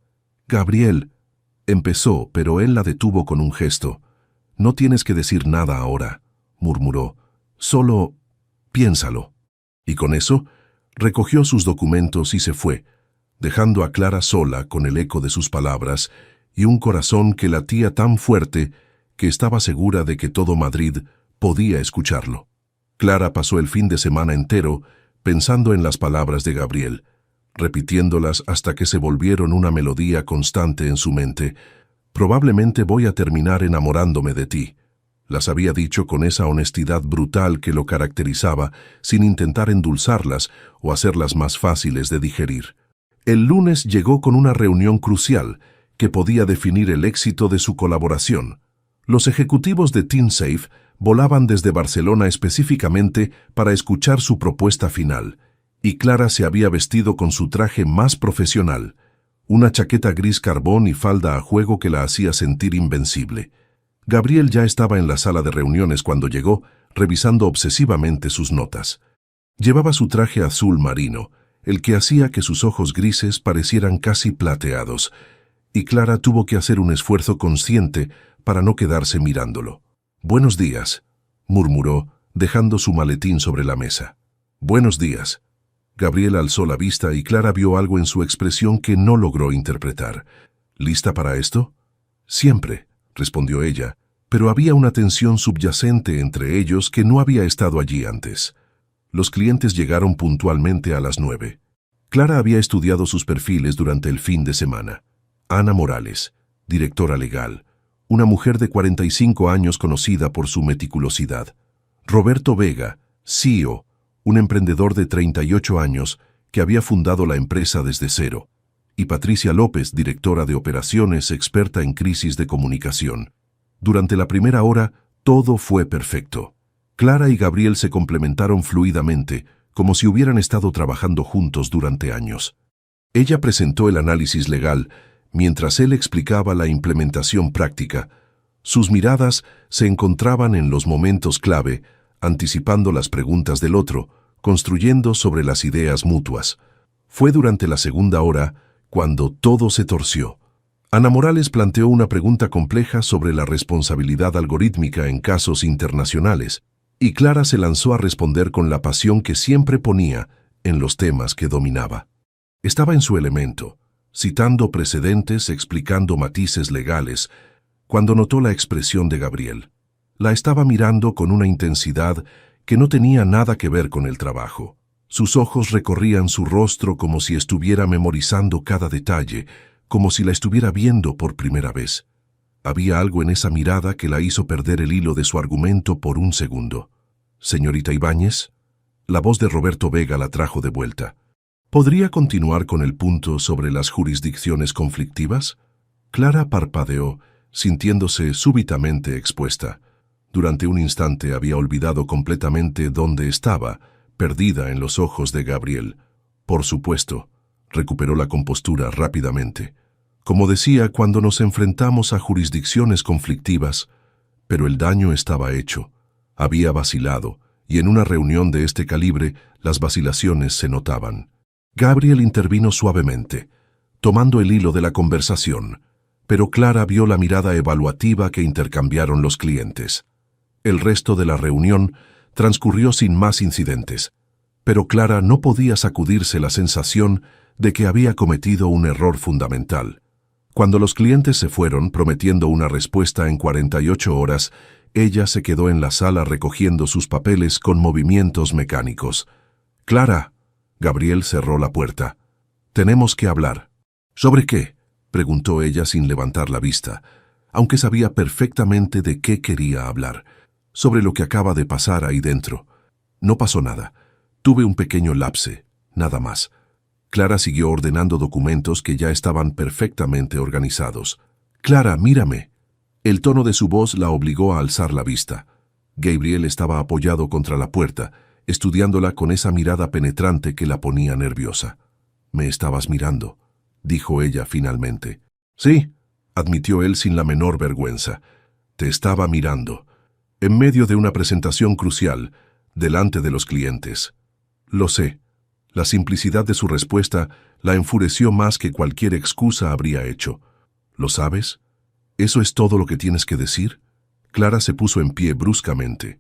«Gabriel», empezó, pero él la detuvo con un gesto. «No tienes que decir nada ahora», murmuró. «Solo piénsalo». Y con eso, recogió sus documentos y se fue, dejando a Clara sola con el eco de sus palabras y un corazón que latía tan fuerte que estaba segura de que todo Madrid podía escucharlo. Clara pasó el fin de semana entero pensando en las palabras de Gabriel, repitiéndolas hasta que se volvieron una melodía constante en su mente. «Probablemente voy a terminar enamorándome de ti». Las había dicho con esa honestidad brutal que lo caracterizaba, sin intentar endulzarlas o hacerlas más fáciles de digerir. El lunes llegó con una reunión crucial que podía definir el éxito de su colaboración. Los ejecutivos de TeamSafe volaban desde Barcelona específicamente para escuchar su propuesta final, y Clara se había vestido con su traje más profesional, una chaqueta gris carbón y falda a juego que la hacía sentir invencible. Gabriel ya estaba en la sala de reuniones cuando llegó, revisando obsesivamente sus notas. Llevaba su traje azul marino, el que hacía que sus ojos grises parecieran casi plateados, y Clara tuvo que hacer un esfuerzo consciente para no quedarse mirándolo. «Buenos días», murmuró, dejando su maletín sobre la mesa. «Buenos días». Gabriel alzó la vista y Clara vio algo en su expresión que no logró interpretar. «¿Lista para esto?» «Siempre», respondió ella, pero había una tensión subyacente entre ellos que no había estado allí antes. Los clientes llegaron puntualmente a las 9. Clara había estudiado sus perfiles durante el fin de semana. Ana Morales, directora legal, una mujer de 45 años conocida por su meticulosidad. Roberto Vega, CEO, un emprendedor de 38 años que había fundado la empresa desde cero. Y Patricia López, directora de operaciones, experta en crisis de comunicación. Durante la primera hora, todo fue perfecto. Clara y Gabriel se complementaron fluidamente, como si hubieran estado trabajando juntos durante años. Ella presentó el análisis legal, mientras él explicaba la implementación práctica. Sus miradas se encontraban en los momentos clave, anticipando las preguntas del otro, construyendo sobre las ideas mutuas. Fue durante la segunda hora cuando todo se torció. Ana Morales planteó una pregunta compleja sobre la responsabilidad algorítmica en casos internacionales, y Clara se lanzó a responder con la pasión que siempre ponía en los temas que dominaba. Estaba en su elemento, citando precedentes, explicando matices legales, cuando notó la expresión de Gabriel. La estaba mirando con una intensidad que no tenía nada que ver con el trabajo. Sus ojos recorrían su rostro como si estuviera memorizando cada detalle, como si la estuviera viendo por primera vez. Había algo en esa mirada que la hizo perder el hilo de su argumento por un segundo. «Señorita Ibáñez», la voz de Roberto Vega la trajo de vuelta. «¿Podría continuar con el punto sobre las jurisdicciones conflictivas?» Clara parpadeó, sintiéndose súbitamente expuesta. Durante un instante había olvidado completamente dónde estaba, perdida en los ojos de Gabriel. «Por supuesto», recuperó la compostura rápidamente. «Como decía, cuando nos enfrentamos a jurisdicciones conflictivas, pero el daño estaba hecho. Había vacilado, y en una reunión de este calibre, las vacilaciones se notaban». Gabriel intervino suavemente, tomando el hilo de la conversación, pero Clara vio la mirada evaluativa que intercambiaron los clientes. El resto de la reunión transcurrió sin más incidentes, pero Clara no podía sacudirse la sensación de que había cometido un error fundamental. Cuando los clientes se fueron prometiendo una respuesta en 48 horas, ella se quedó en la sala recogiendo sus papeles con movimientos mecánicos. «Clara», Gabriel cerró la puerta. «Tenemos que hablar». «¿Sobre qué?», preguntó ella sin levantar la vista, aunque sabía perfectamente de qué quería hablar. «Sobre lo que acaba de pasar ahí dentro». «No pasó nada. Tuve un pequeño lapse, nada más». Clara siguió ordenando documentos que ya estaban perfectamente organizados. «Clara, mírame». El tono de su voz la obligó a alzar la vista. Gabriel estaba apoyado contra la puerta, estudiándola con esa mirada penetrante que la ponía nerviosa. «Me estabas mirando», dijo ella finalmente. «Sí», admitió él sin la menor vergüenza. «Te estaba mirando. En medio de una presentación crucial, delante de los clientes». «Lo sé». La simplicidad de su respuesta la enfureció más que cualquier excusa habría hecho. «¿Lo sabes? ¿Eso es todo lo que tienes que decir?» Clara se puso en pie bruscamente.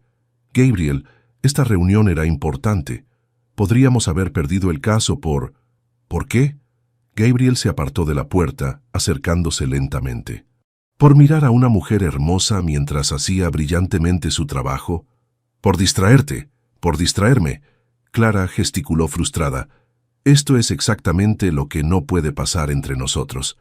«Gabriel, esta reunión era importante. Podríamos haber perdido el caso por...» «¿Por qué?» Gabriel se apartó de la puerta, acercándose lentamente. «¿Por mirar a una mujer hermosa mientras hacía brillantemente su trabajo?» «Por distraerte, por distraerme». Clara gesticuló frustrada. «Esto es exactamente lo que no puede pasar entre nosotros».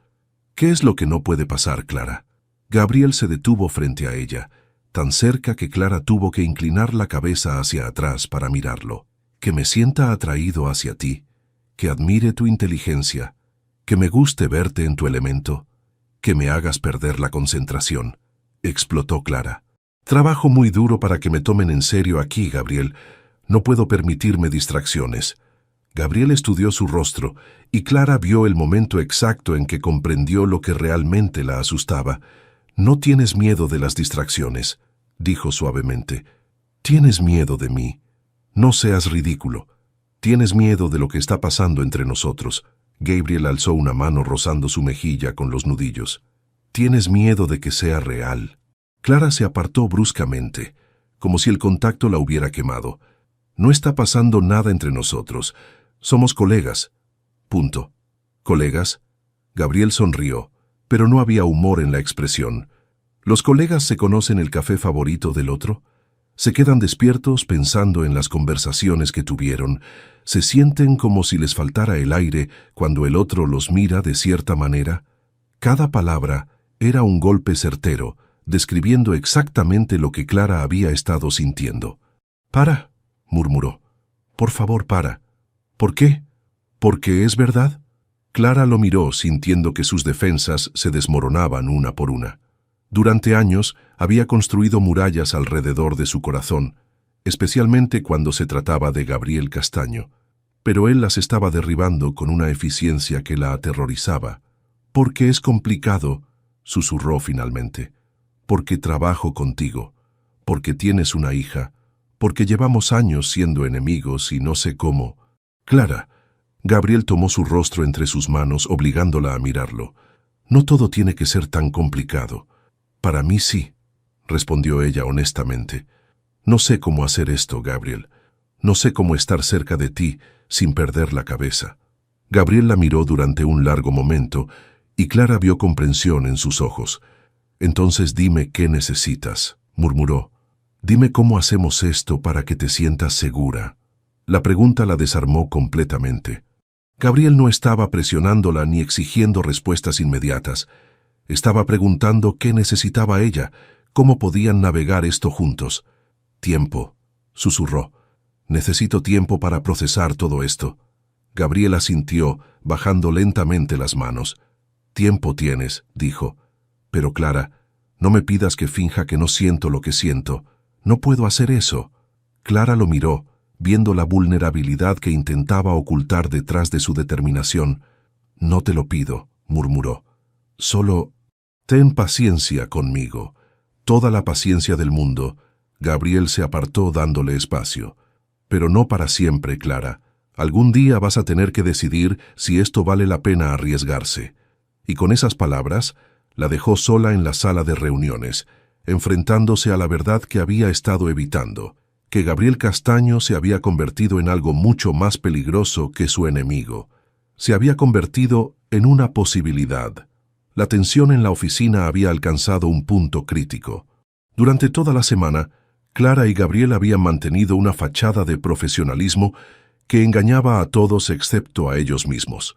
«¿Qué es lo que no puede pasar, Clara?» Gabriel se detuvo frente a ella, tan cerca que Clara tuvo que inclinar la cabeza hacia atrás para mirarlo. «Que me sienta atraído hacia ti, que admire tu inteligencia, que me guste verte en tu elemento, que me hagas perder la concentración». explotó Clara. Trabajo muy duro para que me tomen en serio aquí, Gabriel. No puedo permitirme distracciones. Gabriel estudió su rostro y Clara vio el momento exacto en que comprendió lo que realmente la asustaba. No tienes miedo de las distracciones, dijo suavemente. Tienes miedo de mí. No seas ridículo. Tienes miedo de lo que está pasando entre nosotros. Gabriel alzó una mano rozando su mejilla con los nudillos. Tienes miedo de que sea real. Clara se apartó bruscamente, como si el contacto la hubiera quemado. No está pasando nada entre nosotros. Somos colegas. Punto. ¿Colegas? Gabriel sonrió, pero no había humor en la expresión. ¿Los colegas se conocen el café favorito del otro? Se quedan despiertos pensando en las conversaciones que tuvieron. Se sienten como si les faltara el aire cuando el otro los mira de cierta manera. Cada palabra era un golpe certero, describiendo exactamente lo que Clara había estado sintiendo. «Para», murmuró. «Por favor, para». «¿Por qué? ¿Porque es verdad?» Clara lo miró sintiendo que sus defensas se desmoronaban una por una. Durante años había construido murallas alrededor de su corazón, especialmente cuando se trataba de Gabriel Castaño, pero él las estaba derribando con una eficiencia que la aterrorizaba. «Porque es complicado», susurró finalmente. «Porque trabajo contigo, porque tienes una hija, porque llevamos años siendo enemigos y no sé cómo». «Clara». Gabriel tomó su rostro entre sus manos, obligándola a mirarlo. «No todo tiene que ser tan complicado». «Para mí sí», respondió ella honestamente. «No sé cómo hacer esto, Gabriel. No sé cómo estar cerca de ti sin perder la cabeza». Gabriel la miró durante un largo momento y Clara vio comprensión en sus ojos. «Entonces dime qué necesitas», murmuró. «Dime cómo hacemos esto para que te sientas segura». La pregunta la desarmó completamente. Gabriel no estaba presionándola ni exigiendo respuestas inmediatas. Estaba preguntando qué necesitaba ella, cómo podían navegar esto juntos. «Tiempo», susurró. «Necesito tiempo para procesar todo esto». Gabriel asintió, bajando lentamente las manos. «Tiempo tienes», dijo. «Pero Clara, no me pidas que finja que no siento lo que siento. No puedo hacer eso». Clara lo miró, viendo la vulnerabilidad que intentaba ocultar detrás de su determinación. «No te lo pido», murmuró. «Solo ten paciencia conmigo». Toda la paciencia del mundo. Gabriel se apartó dándole espacio. «Pero no para siempre, Clara. Algún día vas a tener que decidir si esto vale la pena arriesgarse». Y con esas palabras, la dejó sola en la sala de reuniones, enfrentándose a la verdad que había estado evitando, que Gabriel Castaño se había convertido en algo mucho más peligroso que su enemigo. Se había convertido en una posibilidad. La tensión en la oficina había alcanzado un punto crítico. Durante toda la semana, Clara y Gabriel habían mantenido una fachada de profesionalismo que engañaba a todos excepto a ellos mismos.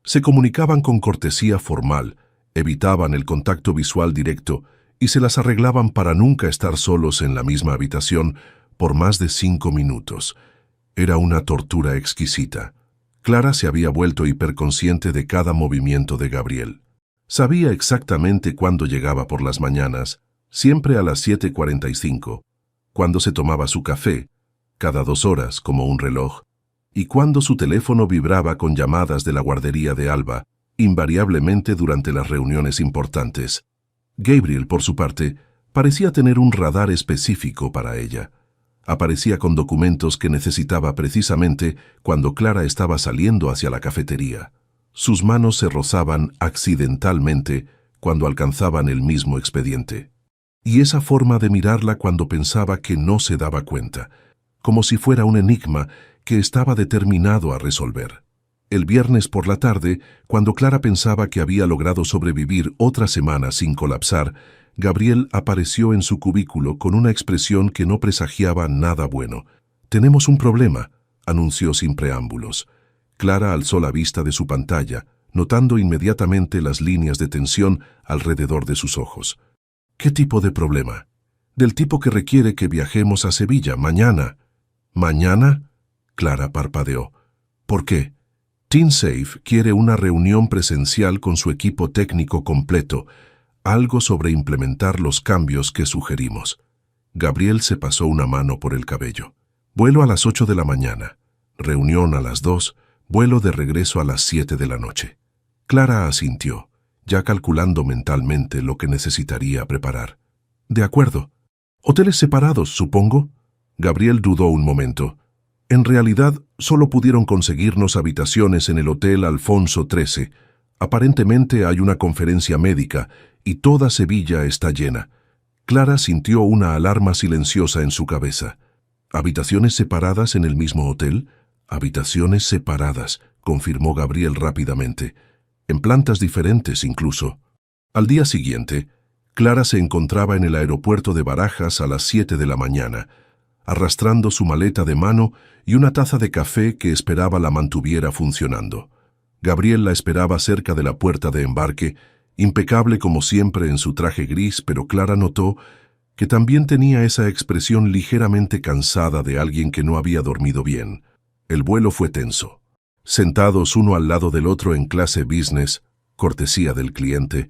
Se comunicaban con cortesía formal, evitaban el contacto visual directo y se las arreglaban para nunca estar solos en la misma habitación por más de 5 minutos. Era una tortura exquisita. Clara se había vuelto hiperconsciente de cada movimiento de Gabriel. Sabía exactamente cuándo llegaba por las mañanas, siempre a las 7:45, cuándo se tomaba su café, cada 2 horas como un reloj, y cuándo su teléfono vibraba con llamadas de la guardería de Alba, invariablemente durante las reuniones importantes. Gabriel, por su parte, parecía tener un radar específico para ella. Aparecía con documentos que necesitaba precisamente cuando Clara estaba saliendo hacia la cafetería. Sus manos se rozaban accidentalmente cuando alcanzaban el mismo expediente. Y esa forma de mirarla cuando pensaba que no se daba cuenta, como si fuera un enigma que estaba determinado a resolver. El viernes por la tarde, cuando Clara pensaba que había logrado sobrevivir otra semana sin colapsar, Gabriel apareció en su cubículo con una expresión que no presagiaba nada bueno. «Tenemos un problema», anunció sin preámbulos. Clara alzó la vista de su pantalla, notando inmediatamente las líneas de tensión alrededor de sus ojos. «¿Qué tipo de problema?» «Del tipo que requiere que viajemos a Sevilla mañana». «¿Mañana?» Clara parpadeó. «¿Por qué?» «TeamSafe quiere una reunión presencial con su equipo técnico completo. algo sobre implementar los cambios que sugerimos. Gabriel se pasó una mano por el cabello. Vuelo a las 8 de la mañana, reunión a las 2, vuelo de regreso a las 7 de la noche. Clara asintió, ya calculando mentalmente lo que necesitaría preparar. De acuerdo. ¿Hoteles separados, supongo? Gabriel dudó un momento. En realidad, solo pudieron conseguirnos habitaciones en el Hotel Alfonso XIII. Aparentemente hay una conferencia médica y toda Sevilla está llena. Clara sintió una alarma silenciosa en su cabeza. ¿Habitaciones separadas en el mismo hotel? Habitaciones separadas, confirmó Gabriel rápidamente. En plantas diferentes incluso. Al día siguiente, Clara se encontraba en el aeropuerto de Barajas a las 7 de la mañana, arrastrando su maleta de mano y una taza de café que esperaba la mantuviera funcionando. Gabriel la esperaba cerca de la puerta de embarque, impecable como siempre en su traje gris, pero Clara notó que también tenía esa expresión ligeramente cansada de alguien que no había dormido bien. El vuelo fue tenso. Sentados uno al lado del otro en clase business, cortesía del cliente,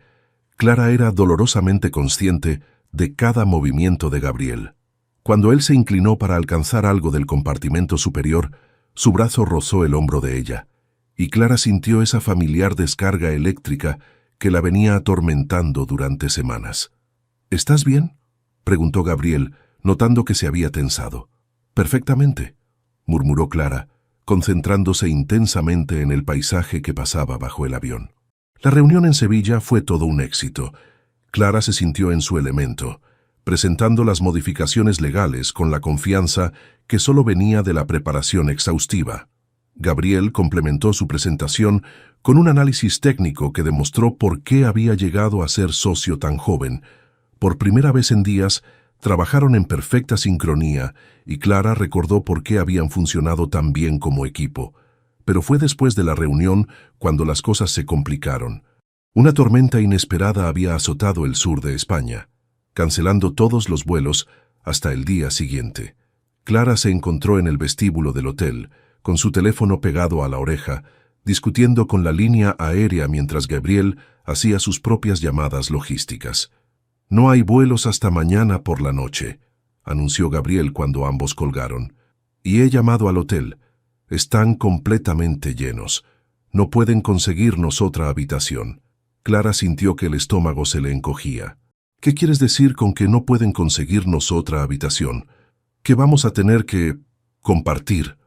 Clara era dolorosamente consciente de cada movimiento de Gabriel. Cuando él se inclinó para alcanzar algo del compartimento superior, su brazo rozó el hombro de ella, y Clara sintió esa familiar descarga eléctrica que la venía atormentando durante semanas. ¿Estás bien?, preguntó Gabriel, notando que se había tensado. «Perfectamente», murmuró Clara, concentrándose intensamente en el paisaje que pasaba bajo el avión. La reunión en Sevilla fue todo un éxito. Clara se sintió en su elemento, presentando las modificaciones legales con la confianza que solo venía de la preparación exhaustiva. Gabriel complementó su presentación con un análisis técnico que demostró por qué había llegado a ser socio tan joven. Por primera vez en días, trabajaron en perfecta sincronía y Clara recordó por qué habían funcionado tan bien como equipo. Pero fue después de la reunión cuando las cosas se complicaron. Una tormenta inesperada había azotado el sur de España, cancelando todos los vuelos hasta el día siguiente. Clara se encontró en el vestíbulo del hotel, con su teléfono pegado a la oreja, discutiendo con la línea aérea mientras Gabriel hacía sus propias llamadas logísticas. «No hay vuelos hasta mañana por la noche», anunció Gabriel cuando ambos colgaron. «Y he llamado al hotel. Están completamente llenos. No pueden conseguirnos otra habitación». Clara sintió que el estómago se le encogía. «¿Qué quieres decir con que no pueden conseguirnos otra habitación? ¿Que vamos a tener que compartir?»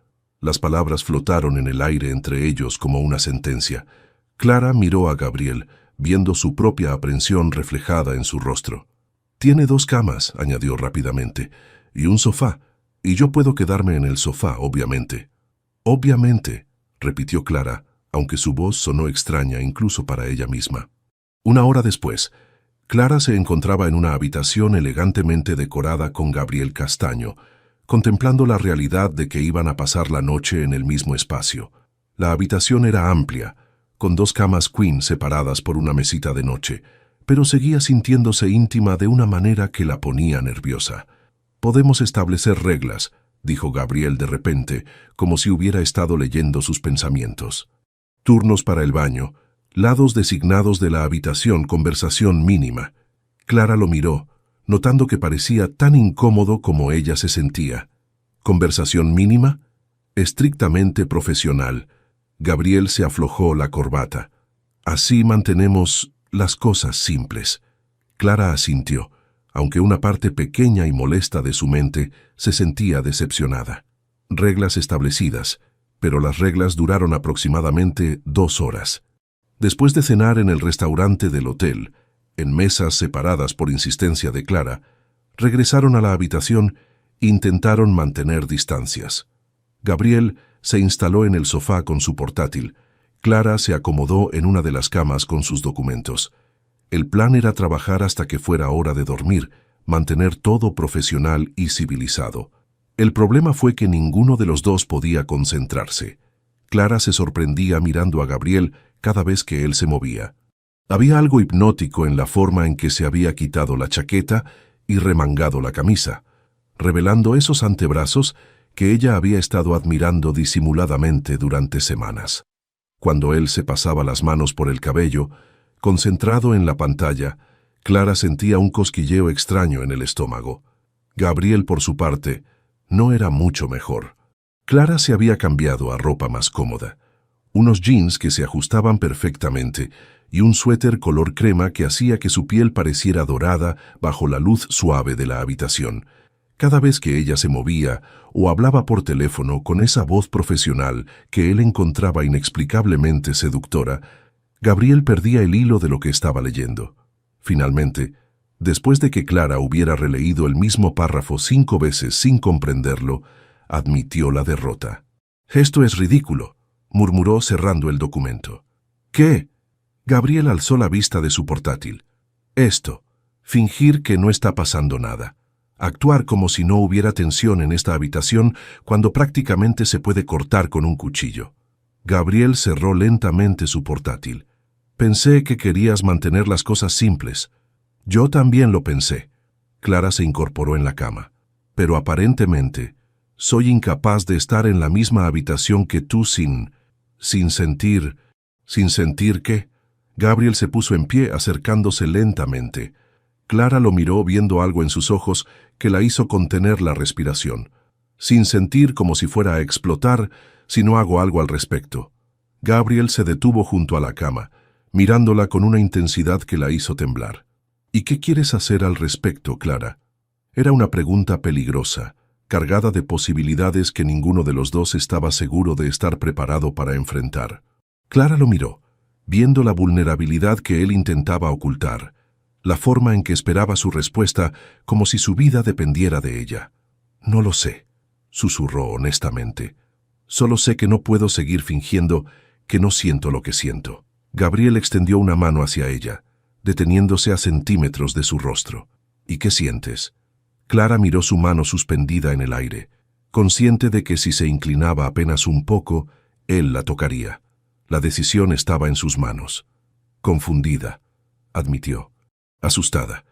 Las palabras flotaron en el aire entre ellos como una sentencia. Clara miró a Gabriel, viendo su propia aprensión reflejada en su rostro. «Tiene 2 camas», añadió rápidamente, «y un sofá, y yo puedo quedarme en el sofá, obviamente». «Obviamente», repitió Clara, aunque su voz sonó extraña incluso para ella misma. Una hora después, Clara se encontraba en una habitación elegantemente decorada con Gabriel Castaño, contemplando la realidad de que iban a pasar la noche en el mismo espacio. La habitación era amplia, con 2 camas queen separadas por una mesita de noche, pero seguía sintiéndose íntima de una manera que la ponía nerviosa. «Podemos establecer reglas», dijo Gabriel de repente, como si hubiera estado leyendo sus pensamientos. «Turnos para el baño, lados designados de la habitación, conversación mínima». Clara lo miró, notando que parecía tan incómodo como ella se sentía. «¿Conversación mínima?» «Estrictamente profesional». Gabriel se aflojó la corbata. «Así mantenemos las cosas simples». Clara asintió, aunque una parte pequeña y molesta de su mente se sentía decepcionada. Reglas establecidas, pero las reglas duraron aproximadamente 2 horas. Después de cenar en el restaurante del hotel, en mesas separadas por insistencia de Clara, regresaron a la habitación e intentaron mantener distancias. Gabriel se instaló en el sofá con su portátil. Clara se acomodó en una de las camas con sus documentos. El plan era trabajar hasta que fuera hora de dormir, mantener todo profesional y civilizado. El problema fue que ninguno de los dos podía concentrarse. Clara se sorprendía mirando a Gabriel cada vez que él se movía. Había algo hipnótico en la forma en que se había quitado la chaqueta y remangado la camisa, revelando esos antebrazos que ella había estado admirando disimuladamente durante semanas. Cuando él se pasaba las manos por el cabello, concentrado en la pantalla, Clara sentía un cosquilleo extraño en el estómago. Gabriel, por su parte, no era mucho mejor. Clara se había cambiado a ropa más cómoda. Unos jeans que se ajustaban perfectamente y un suéter color crema que hacía que su piel pareciera dorada bajo la luz suave de la habitación. Cada vez que ella se movía o hablaba por teléfono con esa voz profesional que él encontraba inexplicablemente seductora, Gabriel perdía el hilo de lo que estaba leyendo. Finalmente, después de que Clara hubiera releído el mismo párrafo 5 veces sin comprenderlo, admitió la derrota. «Esto es ridículo», murmuró cerrando el documento. «¿Qué?» Gabriel alzó la vista de su portátil. «Esto. Fingir que no está pasando nada. Actuar como si no hubiera tensión en esta habitación cuando prácticamente se puede cortar con un cuchillo». Gabriel cerró lentamente su portátil. «Pensé que querías mantener las cosas simples». «Yo también lo pensé». Clara se incorporó en la cama. «Pero aparentemente, soy incapaz de estar en la misma habitación que tú sin sentir». ¿Sin sentir qué? Gabriel se puso en pie, acercándose lentamente. Clara lo miró viendo algo en sus ojos que la hizo contener la respiración. «Sin sentir como si fuera a explotar si no hago algo al respecto». Gabriel se detuvo junto a la cama, mirándola con una intensidad que la hizo temblar. «¿Y qué quieres hacer al respecto, Clara?» Era una pregunta peligrosa, cargada de posibilidades que ninguno de los dos estaba seguro de estar preparado para enfrentar. Clara lo miró, viendo la vulnerabilidad que él intentaba ocultar, la forma en que esperaba su respuesta como si su vida dependiera de ella. «No lo sé», susurró honestamente. «Solo sé que no puedo seguir fingiendo que no siento lo que siento». Gabriel extendió una mano hacia ella, deteniéndose a centímetros de su rostro. «¿Y qué sientes?» Clara miró su mano suspendida en el aire, consciente de que si se inclinaba apenas un poco, él la tocaría. La decisión estaba en sus manos. «Confundida», admitió, «asustada,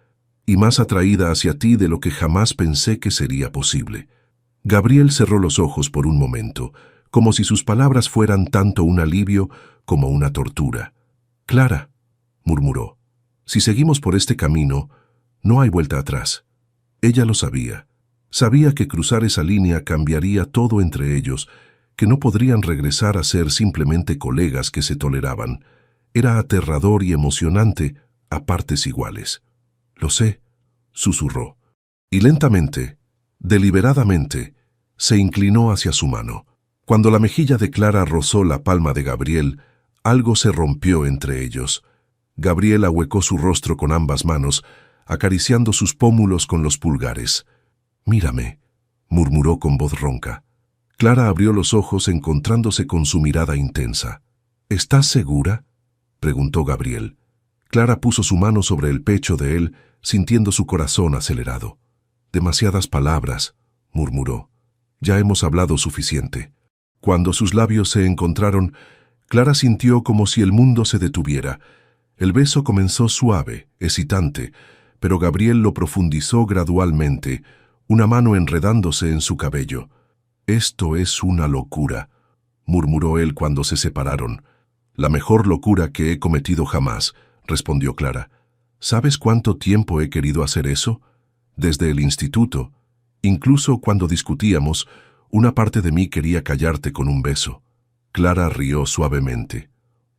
y más atraída hacia ti de lo que jamás pensé que sería posible». Gabriel cerró los ojos por un momento, como si sus palabras fueran tanto un alivio como una tortura. «Clara», murmuró, «si seguimos por este camino, no hay vuelta atrás». Ella lo sabía. Sabía que cruzar esa línea cambiaría todo entre ellos, que no podrían regresar a ser simplemente colegas que se toleraban. Era aterrador y emocionante a partes iguales. «Lo sé», susurró. Y lentamente, deliberadamente, se inclinó hacia su mano. Cuando la mejilla de Clara rozó la palma de Gabriel, algo se rompió entre ellos. Gabriel ahuecó su rostro con ambas manos, acariciando sus pómulos con los pulgares. «Mírame», murmuró con voz ronca. Clara abrió los ojos encontrándose con su mirada intensa. «¿Estás segura?», preguntó Gabriel. Clara puso su mano sobre el pecho de él, sintiendo su corazón acelerado. «Demasiadas palabras», murmuró. «Ya hemos hablado suficiente». Cuando sus labios se encontraron, Clara sintió como si el mundo se detuviera. El beso comenzó suave, excitante, pero Gabriel lo profundizó gradualmente, una mano enredándose en su cabello. «Esto es una locura», murmuró él cuando se separaron. «La mejor locura que he cometido jamás», respondió Clara. «¿Sabes cuánto tiempo he querido hacer eso? Desde el instituto. Incluso cuando discutíamos, una parte de mí quería callarte con un beso». Clara rió suavemente.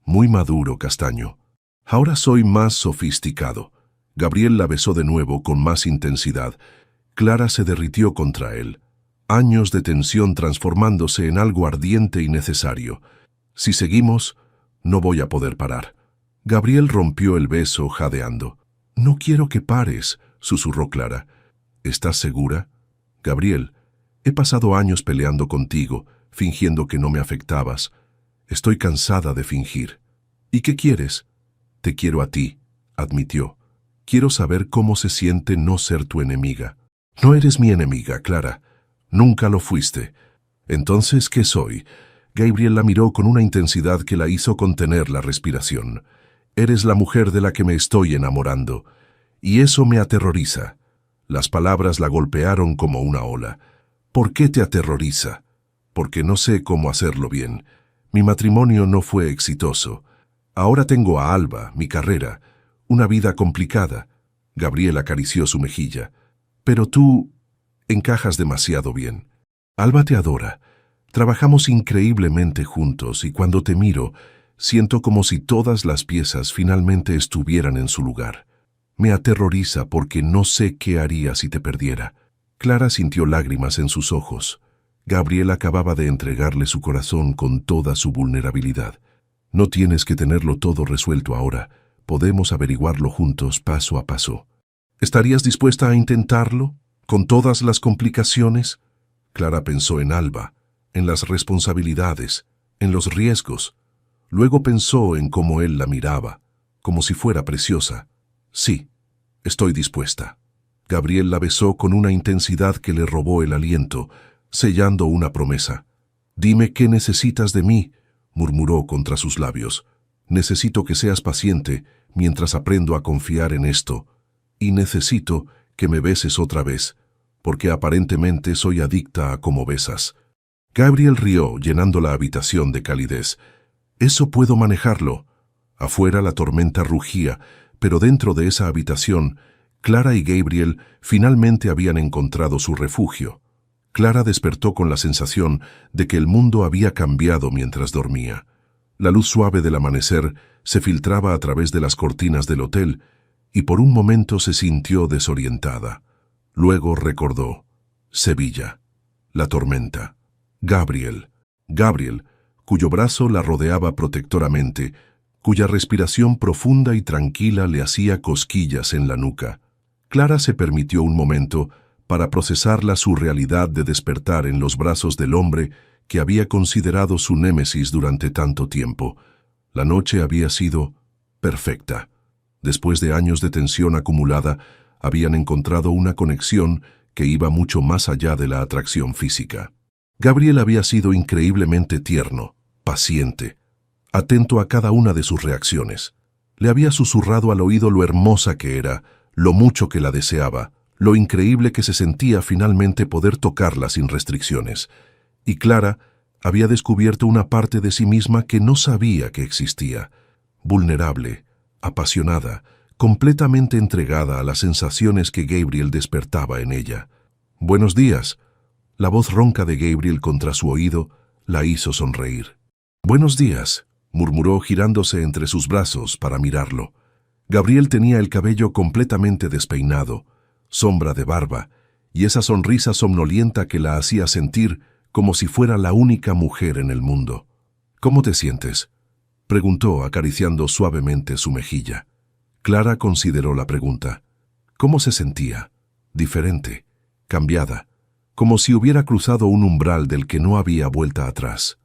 «Muy maduro, castaño. Ahora soy más sofisticado». Gabriel la besó de nuevo con más intensidad. Clara se derritió contra él. Años de tensión transformándose en algo ardiente y necesario. «Si seguimos, no voy a poder parar». Gabriel rompió el beso jadeando. «No quiero que pares», susurró Clara. «¿Estás segura?» «Gabriel, he pasado años peleando contigo, fingiendo que no me afectabas. Estoy cansada de fingir». «¿Y qué quieres?» «Te quiero a ti», admitió. «Quiero saber cómo se siente no ser tu enemiga». «No eres mi enemiga, Clara. Nunca lo fuiste». «Entonces, ¿qué soy?» Gabriel la miró con una intensidad que la hizo contener la respiración. «Eres la mujer de la que me estoy enamorando. Y eso me aterroriza». Las palabras la golpearon como una ola. «¿Por qué te aterroriza?» «Porque no sé cómo hacerlo bien. Mi matrimonio no fue exitoso. Ahora tengo a Alba, mi carrera, una vida complicada. Gabriel acarició su mejilla. Pero tú encajas demasiado bien. Alba te adora. Trabajamos increíblemente juntos y cuando te miro, siento como si todas las piezas finalmente estuvieran en su lugar. Me aterroriza porque no sé qué haría si te perdiera. Clara sintió lágrimas en sus ojos. Gabriel acababa de entregarle su corazón con toda su vulnerabilidad. No tienes que tenerlo todo resuelto ahora. Podemos averiguarlo juntos paso a paso. ¿Estarías dispuesta a intentarlo? ¿Con todas las complicaciones? Clara pensó en Alba, en las responsabilidades, en los riesgos. Luego pensó en cómo él la miraba, como si fuera preciosa. Sí, estoy dispuesta. Gabriel la besó con una intensidad que le robó el aliento, sellando una promesa. «Dime qué necesitas de mí», murmuró contra sus labios. «Necesito que seas paciente mientras aprendo a confiar en esto. Y necesito que me beses otra vez, porque aparentemente soy adicta a cómo besas». Gabriel rió, llenando la habitación de calidez. «Eso puedo manejarlo». Afuera la tormenta rugía, pero dentro de esa habitación, Clara y Gabriel finalmente habían encontrado su refugio. Clara despertó con la sensación de que el mundo había cambiado mientras dormía. La luz suave del amanecer se filtraba a través de las cortinas del hotel y por un momento se sintió desorientada. Luego recordó: Sevilla, la tormenta, Gabriel, cuyo brazo la rodeaba protectoramente, cuya respiración profunda y tranquila le hacía cosquillas en la nuca. Clara se permitió un momento para procesar la surrealidad de despertar en los brazos del hombre que había considerado su némesis durante tanto tiempo. La noche había sido perfecta. Después de años de tensión acumulada, habían encontrado una conexión que iba mucho más allá de la atracción física. Gabriel había sido increíblemente tierno, paciente, atento a cada una de sus reacciones. Le había susurrado al oído lo hermosa que era, lo mucho que la deseaba, lo increíble que se sentía finalmente poder tocarla sin restricciones. Y Clara había descubierto una parte de sí misma que no sabía que existía, vulnerable, apasionada, completamente entregada a las sensaciones que Gabriel despertaba en ella. «Buenos días». La voz ronca de Gabriel contra su oído la hizo sonreír. «Buenos días», murmuró girándose entre sus brazos para mirarlo. Gabriel tenía el cabello completamente despeinado, sombra de barba, y esa sonrisa somnolienta que la hacía sentir como si fuera la única mujer en el mundo. «¿Cómo te sientes?», preguntó acariciando suavemente su mejilla. Clara consideró la pregunta. ¿Cómo se sentía? Diferente, cambiada, como si hubiera cruzado un umbral del que no había vuelta atrás.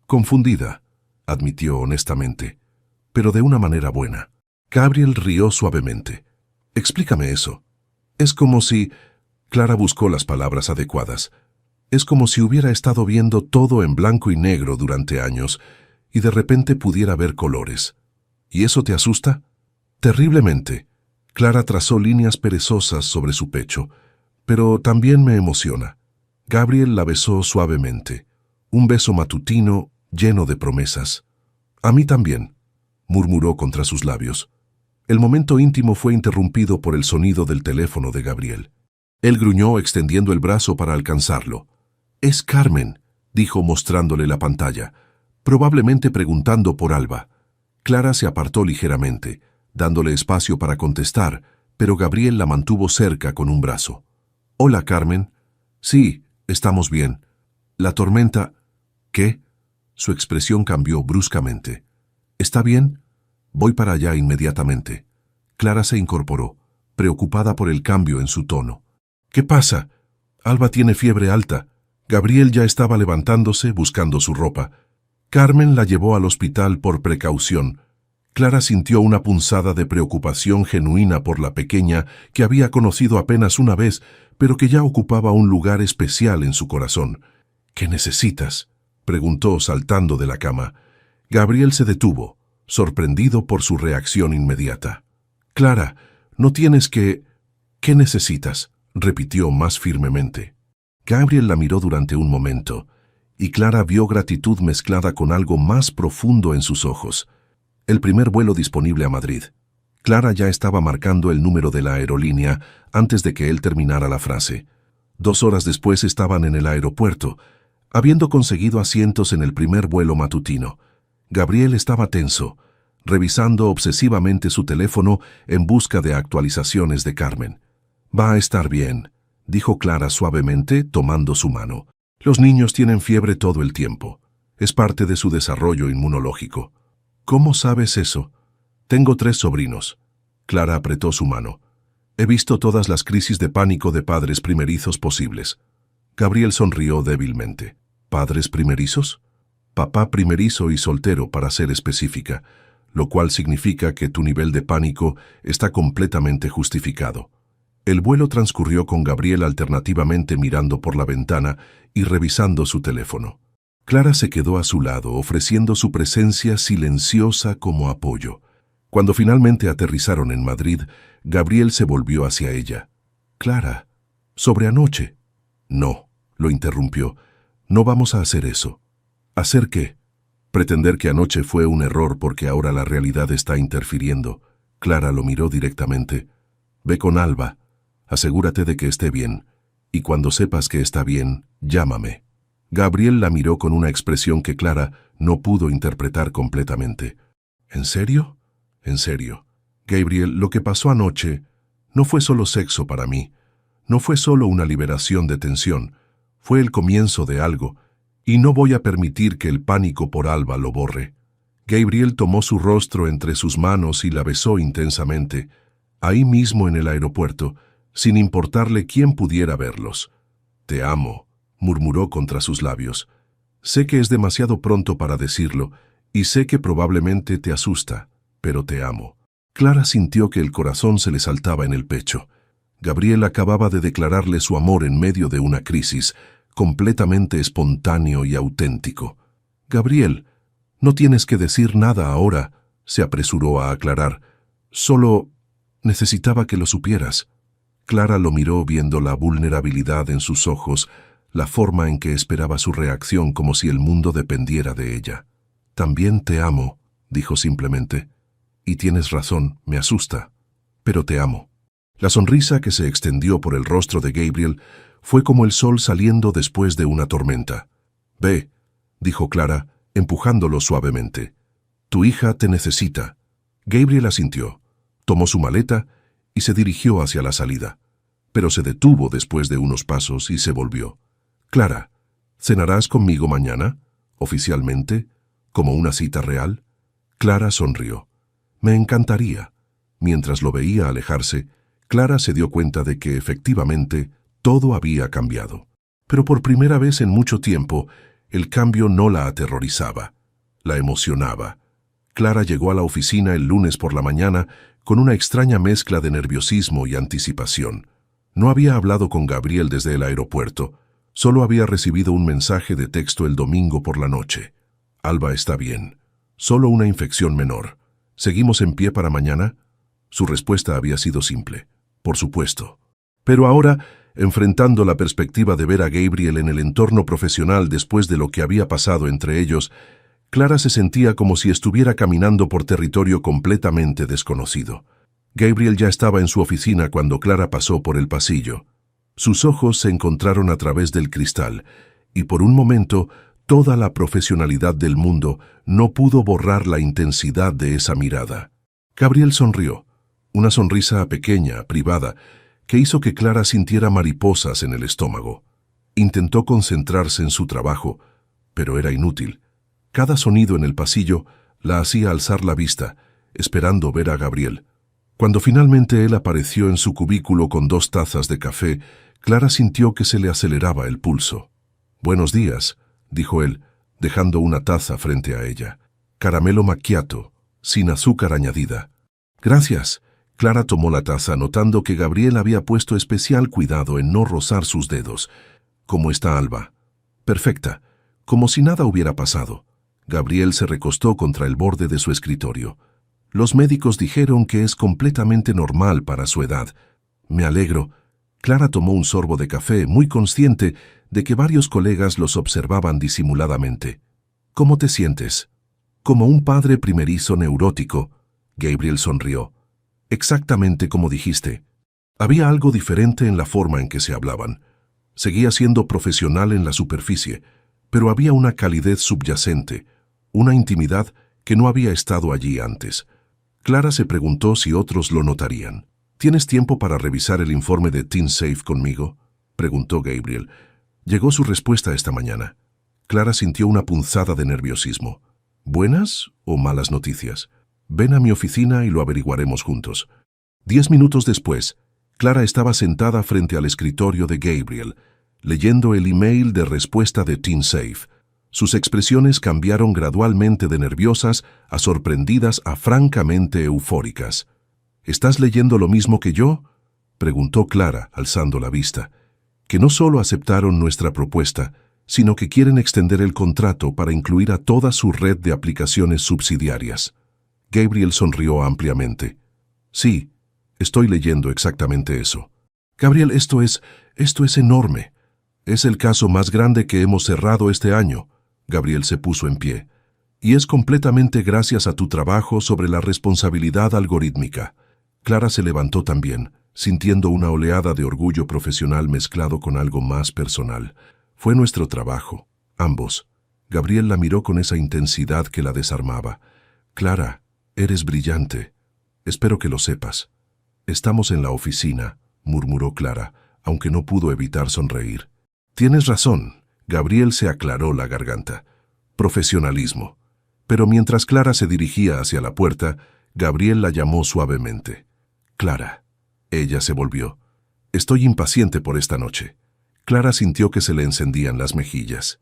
Confundida, admitió honestamente, pero de una manera buena. Gabriel rió suavemente. «Explícame eso». «Es como si...» Clara buscó las palabras adecuadas. «Es como si hubiera estado viendo todo en blanco y negro durante años y de repente pudiera ver colores. ¿Y eso te asusta?» «Terriblemente». Clara trazó líneas perezosas sobre su pecho. «Pero también me emociona». Gabriel la besó suavemente. Un beso matutino lleno de promesas. «A mí también», murmuró contra sus labios. El momento íntimo fue interrumpido por el sonido del teléfono de Gabriel. Él gruñó extendiendo el brazo para alcanzarlo. «Es Carmen», dijo mostrándole la pantalla, probablemente preguntando por Alba. Clara se apartó ligeramente, dándole espacio para contestar, pero Gabriel la mantuvo cerca con un brazo. «Hola, Carmen». «Sí, estamos bien». «La tormenta...» «¿Qué?». Su expresión cambió bruscamente. «¿Está bien?». «Voy para allá inmediatamente». Clara se incorporó, preocupada por el cambio en su tono. «¿Qué pasa?». «Alba tiene fiebre alta». Gabriel ya estaba levantándose, buscando su ropa. Carmen la llevó al hospital por precaución. Clara sintió una punzada de preocupación genuina por la pequeña que había conocido apenas una vez, pero que ya ocupaba un lugar especial en su corazón. «¿Qué necesitas?», preguntó saltando de la cama. Gabriel se detuvo, sorprendido por su reacción inmediata. «Clara, no tienes que...». «¿Qué necesitas?», repitió más firmemente. Gabriel la miró durante un momento, y Clara vio gratitud mezclada con algo más profundo en sus ojos. «El primer vuelo disponible a Madrid». Clara ya estaba marcando el número de la aerolínea antes de que él terminara la frase. 2 horas después estaban en el aeropuerto, habiendo conseguido asientos en el primer vuelo matutino. Gabriel estaba tenso, revisando obsesivamente su teléfono en busca de actualizaciones de Carmen. «Va a estar bien», dijo Clara suavemente, tomando su mano. «Los niños tienen fiebre todo el tiempo. Es parte de su desarrollo inmunológico». «¿Cómo sabes eso?» «Tengo 3 sobrinos». Clara apretó su mano. «He visto todas las crisis de pánico de padres primerizos posibles». Gabriel sonrió débilmente. «¿Padres primerizos?» «Papá primerizo y soltero, para ser específica, lo cual significa que tu nivel de pánico está completamente justificado». El vuelo transcurrió con Gabriel alternativamente mirando por la ventana y revisando su teléfono. Clara se quedó a su lado, ofreciendo su presencia silenciosa como apoyo. Cuando finalmente aterrizaron en Madrid, Gabriel se volvió hacia ella. «Clara, sobre anoche». «No», lo interrumpió, «no vamos a hacer eso». «¿Hacer qué?» «Pretender que anoche fue un error porque ahora la realidad está interfiriendo». Clara lo miró directamente. «Ve con Alba. Asegúrate de que esté bien, y cuando sepas que está bien, llámame». Gabriel la miró con una expresión que Clara no pudo interpretar completamente. «¿En serio?» «En serio. Gabriel, lo que pasó anoche no fue solo sexo para mí, no fue solo una liberación de tensión, fue el comienzo de algo, y no voy a permitir que el pánico por Alba lo borre». Gabriel tomó su rostro entre sus manos y la besó intensamente, ahí mismo en el aeropuerto, sin importarle quién pudiera verlos. «Te amo», murmuró contra sus labios. «Sé que es demasiado pronto para decirlo, y sé que probablemente te asusta, pero te amo». Clara sintió que el corazón se le saltaba en el pecho. Gabriel acababa de declararle su amor en medio de una crisis, completamente espontáneo y auténtico. «Gabriel, no tienes que decir nada ahora», se apresuró a aclarar. «Solo necesitaba que lo supieras». Clara lo miró viendo la vulnerabilidad en sus ojos, la forma en que esperaba su reacción como si el mundo dependiera de ella. «También te amo», dijo simplemente. «Y tienes razón, me asusta, pero te amo». La sonrisa que se extendió por el rostro de Gabriel fue como el sol saliendo después de una tormenta. «Ve», dijo Clara, empujándolo suavemente. «Tu hija te necesita». Gabriel asintió, tomó su maleta y se dirigió hacia la salida, pero se detuvo después de unos pasos y se volvió. «Clara, ¿cenarás conmigo mañana? ¿Oficialmente? ¿Como una cita real?» Clara sonrió. «Me encantaría». Mientras lo veía alejarse, Clara se dio cuenta de que efectivamente todo había cambiado. Pero por primera vez en mucho tiempo, el cambio no la aterrorizaba, la emocionaba. Clara llegó a la oficina el lunes por la mañana con una extraña mezcla de nerviosismo y anticipación. No había hablado con Gabriel desde el aeropuerto, solo había recibido un mensaje de texto el domingo por la noche. «Alba está bien. Solo una infección menor. ¿Seguimos en pie para mañana?» Su respuesta había sido simple. «Por supuesto». Pero ahora, enfrentando la perspectiva de ver a Gabriel en el entorno profesional después de lo que había pasado entre ellos, Clara se sentía como si estuviera caminando por territorio completamente desconocido. Gabriel ya estaba en su oficina cuando Clara pasó por el pasillo. Sus ojos se encontraron a través del cristal, y por un momento toda la profesionalidad del mundo no pudo borrar la intensidad de esa mirada. Gabriel sonrió, una sonrisa pequeña, privada, que hizo que Clara sintiera mariposas en el estómago. Intentó concentrarse en su trabajo, pero era inútil. Cada sonido en el pasillo la hacía alzar la vista, esperando ver a Gabriel. Cuando finalmente él apareció en su cubículo con 2 tazas de café, Clara sintió que se le aceleraba el pulso. «Buenos días», dijo él, dejando una taza frente a ella. «Caramelo macchiato, sin azúcar añadida». «Gracias». Clara tomó la taza, notando que Gabriel había puesto especial cuidado en no rozar sus dedos. «¿Cómo está Alba?» «Perfecta, como si nada hubiera pasado». Gabriel se recostó contra el borde de su escritorio. «Los médicos dijeron que es completamente normal para su edad». «Me alegro». Clara tomó un sorbo de café, muy consciente de que varios colegas los observaban disimuladamente. «¿Cómo te sientes?» «Como un padre primerizo neurótico». Gabriel sonrió. Exactamente como dijiste. Había algo diferente en la forma en que se hablaban. Seguía siendo profesional en la superficie, pero había una calidez subyacente, una intimidad que no había estado allí antes. Clara se preguntó si otros lo notarían. ¿Tienes tiempo para revisar el informe de TeenSafe conmigo?, preguntó Gabriel. Llegó su respuesta esta mañana. Clara sintió una punzada de nerviosismo. ¿Buenas o malas noticias? Ven a mi oficina y lo averiguaremos juntos. 10 minutos después, Clara estaba sentada frente al escritorio de Gabriel, leyendo el email de respuesta de TeenSafe. Sus expresiones cambiaron gradualmente de nerviosas a sorprendidas a francamente eufóricas. ¿Estás leyendo lo mismo que yo?, preguntó Clara, alzando la vista. Que no solo aceptaron nuestra propuesta, sino que quieren extender el contrato para incluir a toda su red de aplicaciones subsidiarias. Gabriel sonrió ampliamente. Sí, estoy leyendo exactamente eso. Gabriel, esto es enorme. Es el caso más grande que hemos cerrado este año. Gabriel se puso en pie. Y es completamente gracias a tu trabajo sobre la responsabilidad algorítmica. Clara se levantó también, sintiendo una oleada de orgullo profesional mezclado con algo más personal. Fue nuestro trabajo, ambos. Gabriel la miró con esa intensidad que la desarmaba. Clara, eres brillante. Espero que lo sepas. Estamos en la oficina, murmuró Clara, aunque no pudo evitar sonreír. Tienes razón. Gabriel se aclaró la garganta. Profesionalismo. Pero mientras Clara se dirigía hacia la puerta, Gabriel la llamó suavemente. Clara. Ella se volvió. Estoy impaciente por esta noche. Clara sintió que se le encendían las mejillas.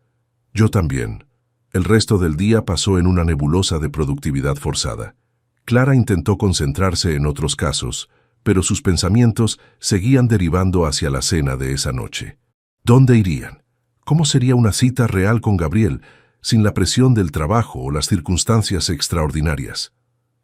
Yo también. El resto del día pasó en una nebulosa de productividad forzada. Clara intentó concentrarse en otros casos, pero sus pensamientos seguían derivando hacia la cena de esa noche. ¿Dónde irían? ¿Cómo sería una cita real con Gabriel, sin la presión del trabajo o las circunstancias extraordinarias?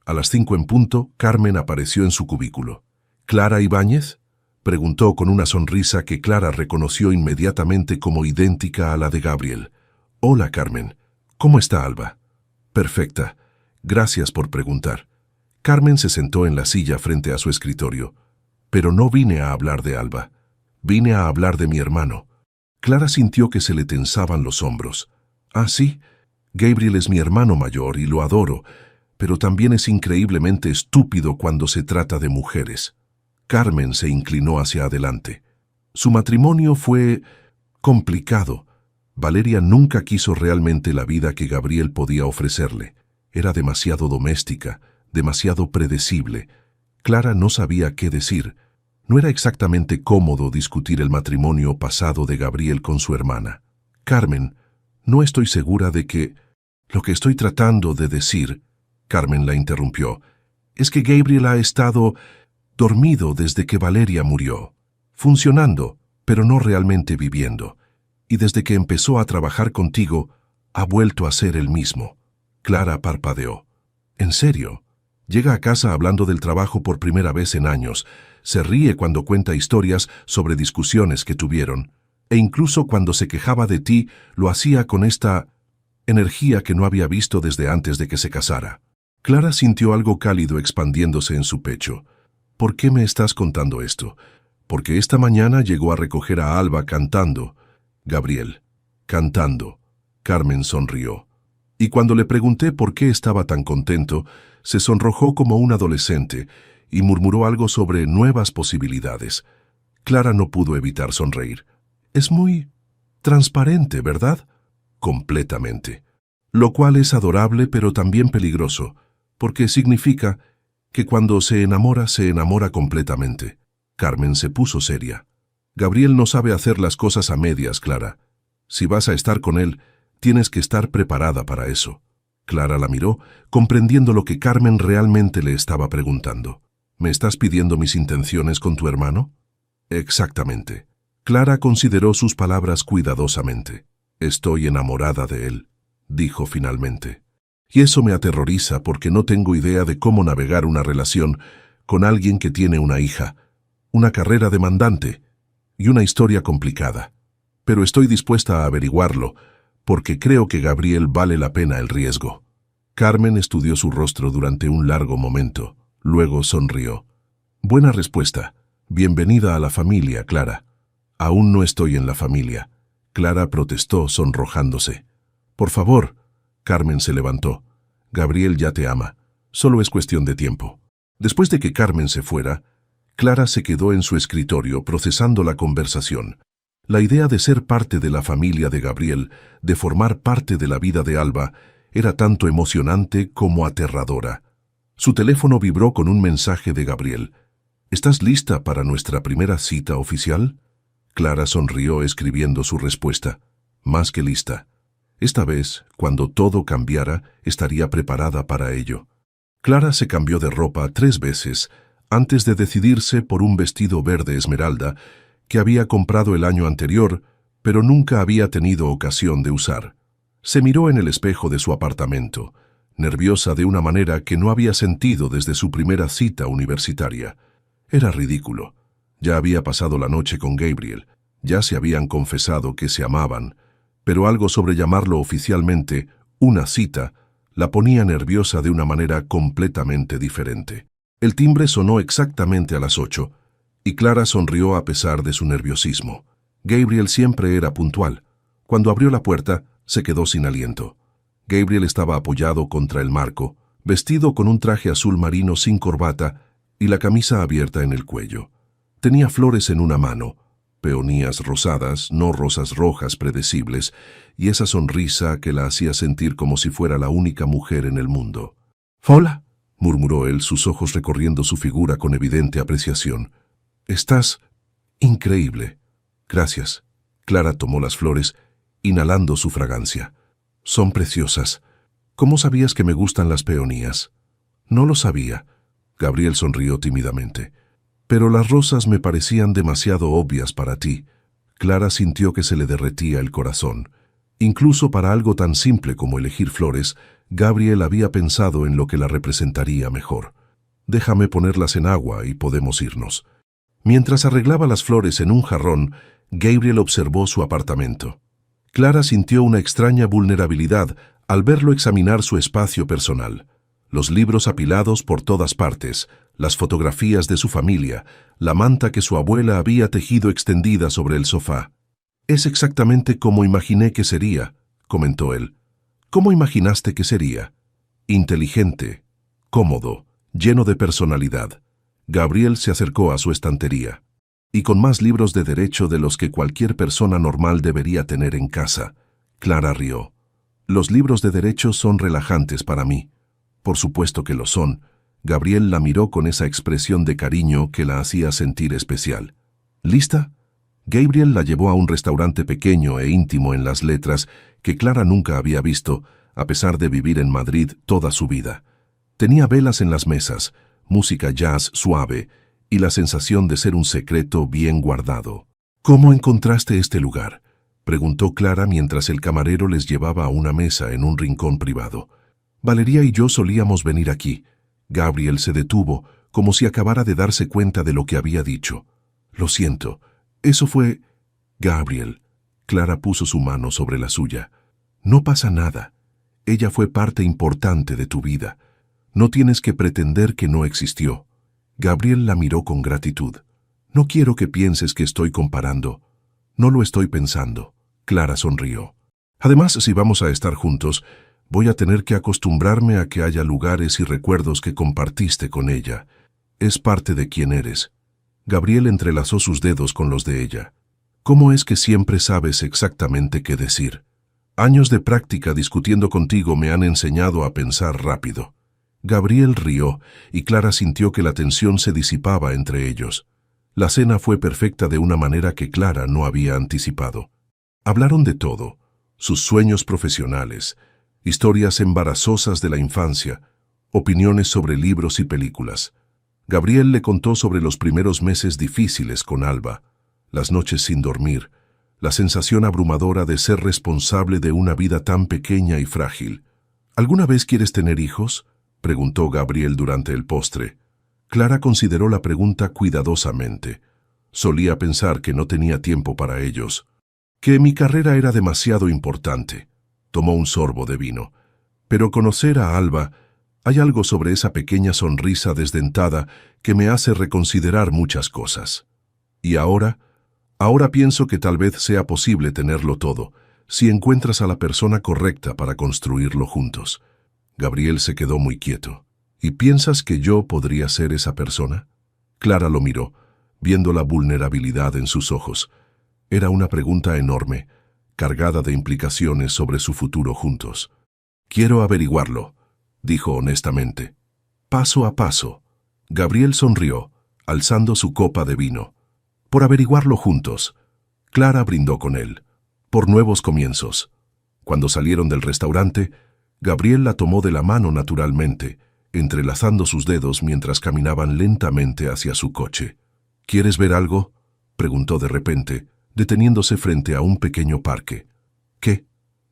A las 5 en punto, Carmen apareció en su cubículo. ¿Clara Ibáñez?, preguntó con una sonrisa que Clara reconoció inmediatamente como idéntica a la de Gabriel. Hola, Carmen. ¿Cómo está Alba? Perfecta. Gracias por preguntar. Carmen se sentó en la silla frente a su escritorio. Pero no vine a hablar de Alba. Vine a hablar de mi hermano. Clara sintió que se le tensaban los hombros. Ah, sí. Gabriel es mi hermano mayor y lo adoro, pero también es increíblemente estúpido cuando se trata de mujeres. Carmen se inclinó hacia adelante. Su matrimonio fue complicado. Valeria nunca quiso realmente la vida que Gabriel podía ofrecerle. Era demasiado doméstica, demasiado predecible. Clara no sabía qué decir. No era exactamente cómodo discutir el matrimonio pasado de Gabriel con su hermana. Carmen, no estoy segura de que... Lo que estoy tratando de decir, Carmen la interrumpió, es que Gabriel ha estado dormido desde que Valeria murió, funcionando, pero no realmente viviendo. Y desde que empezó a trabajar contigo, ha vuelto a ser el mismo. Clara parpadeó. ¿En serio? Llega a casa hablando del trabajo por primera vez en años, se ríe cuando cuenta historias sobre discusiones que tuvieron, e incluso cuando se quejaba de ti, lo hacía con esta energía que no había visto desde antes de que se casara. Clara sintió algo cálido expandiéndose en su pecho. ¿Por qué me estás contando esto? Porque esta mañana llegó a recoger a Alba cantando. Gabriel, cantando. Carmen sonrió. Y cuando le pregunté por qué estaba tan contento, se sonrojó como un adolescente y murmuró algo sobre nuevas posibilidades. Clara no pudo evitar sonreír. Es muy transparente, ¿verdad? Completamente. Lo cual es adorable pero también peligroso, porque significa que cuando se enamora completamente. Carmen se puso seria. Gabriel no sabe hacer las cosas a medias, Clara. Si vas a estar con él, tienes que estar preparada para eso. Clara la miró, comprendiendo lo que Carmen realmente le estaba preguntando. ¿Me estás pidiendo mis intenciones con tu hermano? Exactamente. Clara consideró sus palabras cuidadosamente. Estoy enamorada de él, dijo finalmente. Y eso me aterroriza porque no tengo idea de cómo navegar una relación con alguien que tiene una hija, una carrera demandante y una historia complicada. Pero estoy dispuesta a averiguarlo, porque creo que Gabriel vale la pena el riesgo. Carmen estudió su rostro durante un largo momento, luego sonrió. Buena respuesta. Bienvenida a la familia, Clara. Aún no estoy en la familia. Clara protestó, sonrojándose. Por favor. Carmen se levantó. Gabriel ya te ama. Solo es cuestión de tiempo. Después de que Carmen se fuera, Clara se quedó en su escritorio procesando la conversación. La idea de ser parte de la familia de Gabriel, de formar parte de la vida de Alba, era tanto emocionante como aterradora. Su teléfono vibró con un mensaje de Gabriel. ¿Estás lista para nuestra primera cita oficial? Clara sonrió escribiendo su respuesta. Más que lista. Esta vez, cuando todo cambiara, estaría preparada para ello. Clara se cambió de ropa 3 veces antes de decidirse por un vestido verde esmeralda que había comprado el año anterior, pero nunca había tenido ocasión de usar. Se miró en el espejo de su apartamento, nerviosa de una manera que no había sentido desde su primera cita universitaria. Era ridículo. Ya había pasado la noche con Gabriel, ya se habían confesado que se amaban, pero algo sobre llamarlo oficialmente una cita la ponía nerviosa de una manera completamente diferente. El timbre sonó exactamente a las 8, y Clara sonrió a pesar de su nerviosismo. Gabriel siempre era puntual. Cuando abrió la puerta, se quedó sin aliento. Gabriel estaba apoyado contra el marco, vestido con un traje azul marino sin corbata y la camisa abierta en el cuello. Tenía flores en una mano, peonías rosadas, no rosas rojas predecibles, y esa sonrisa que la hacía sentir como si fuera la única mujer en el mundo. «Hola», murmuró él, sus ojos recorriendo su figura con evidente apreciación. «Estás increíble». «Gracias». Clara tomó las flores, inhalando su fragancia. «Son preciosas. ¿Cómo sabías que me gustan las peonías?» «No lo sabía». Gabriel sonrió tímidamente. «Pero las rosas me parecían demasiado obvias para ti». Clara sintió que se le derretía el corazón. Incluso para algo tan simple como elegir flores, Gabriel había pensado en lo que la representaría mejor. «Déjame ponerlas en agua y podemos irnos». Mientras arreglaba las flores en un jarrón, Gabriel observó su apartamento. Clara sintió una extraña vulnerabilidad al verlo examinar su espacio personal. Los libros apilados por todas partes, las fotografías de su familia, la manta que su abuela había tejido extendida sobre el sofá. «Es exactamente como imaginé que sería», comentó él. «¿Cómo imaginaste que sería?» «Inteligente, cómodo, lleno de personalidad». Gabriel se acercó a su estantería. «Y con más libros de derecho de los que cualquier persona normal debería tener en casa». Clara rió. «Los libros de derecho son relajantes para mí». «Por supuesto que lo son». Gabriel la miró con esa expresión de cariño que la hacía sentir especial. «¿Lista?» Gabriel la llevó a un restaurante pequeño e íntimo en Las Letras que Clara nunca había visto, a pesar de vivir en Madrid toda su vida. Tenía velas en las mesas, música jazz suave y la sensación de ser un secreto bien guardado. «¿Cómo encontraste este lugar?», preguntó Clara mientras el camarero les llevaba a una mesa en un rincón privado. «Valeria y yo solíamos venir aquí». Gabriel se detuvo, como si acabara de darse cuenta de lo que había dicho. «Lo siento, eso fue...» «Gabriel». Clara puso su mano sobre la suya. «No pasa nada. Ella fue parte importante de tu vida. No tienes que pretender que no existió». Gabriel la miró con gratitud. «No quiero que pienses que estoy comparando. No lo estoy pensando». Clara sonrió. «Además, si vamos a estar juntos, voy a tener que acostumbrarme a que haya lugares y recuerdos que compartiste con ella. Es parte de quién eres». Gabriel entrelazó sus dedos con los de ella. «¿Cómo es que siempre sabes exactamente qué decir? Años de práctica discutiendo contigo me han enseñado a pensar rápido». Gabriel rió y Clara sintió que la tensión se disipaba entre ellos. La cena fue perfecta de una manera que Clara no había anticipado. Hablaron de todo: sus sueños profesionales, historias embarazosas de la infancia, opiniones sobre libros y películas. Gabriel le contó sobre los primeros meses difíciles con Alba, las noches sin dormir, la sensación abrumadora de ser responsable de una vida tan pequeña y frágil. «¿Alguna vez quieres tener hijos?», preguntó Gabriel durante el postre. Clara consideró la pregunta cuidadosamente. Solía pensar que no tenía tiempo para ellos, que mi carrera era demasiado importante. Tomó un sorbo de vino. «Pero conocer a Alba Hay algo sobre esa pequeña sonrisa desdentada que me hace reconsiderar muchas cosas. Y ahora pienso que tal vez sea posible tenerlo todo, si encuentras a la persona correcta para construirlo juntos. Gabriel se quedó muy quieto. ¿Y piensas que yo podría ser esa persona? Clara lo miró, viendo la vulnerabilidad en sus ojos. Era una pregunta enorme, cargada de implicaciones sobre su futuro juntos. Quiero averiguarlo, dijo honestamente. Paso a paso. Gabriel sonrió, alzando su copa de vino. Por averiguarlo juntos. Clara brindó con él. Por nuevos comienzos. Cuando salieron del restaurante, Gabriel la tomó de la mano naturalmente, entrelazando sus dedos mientras caminaban lentamente hacia su coche. ¿Quieres ver algo?, preguntó de repente, deteniéndose frente a un pequeño parque. ¿Qué?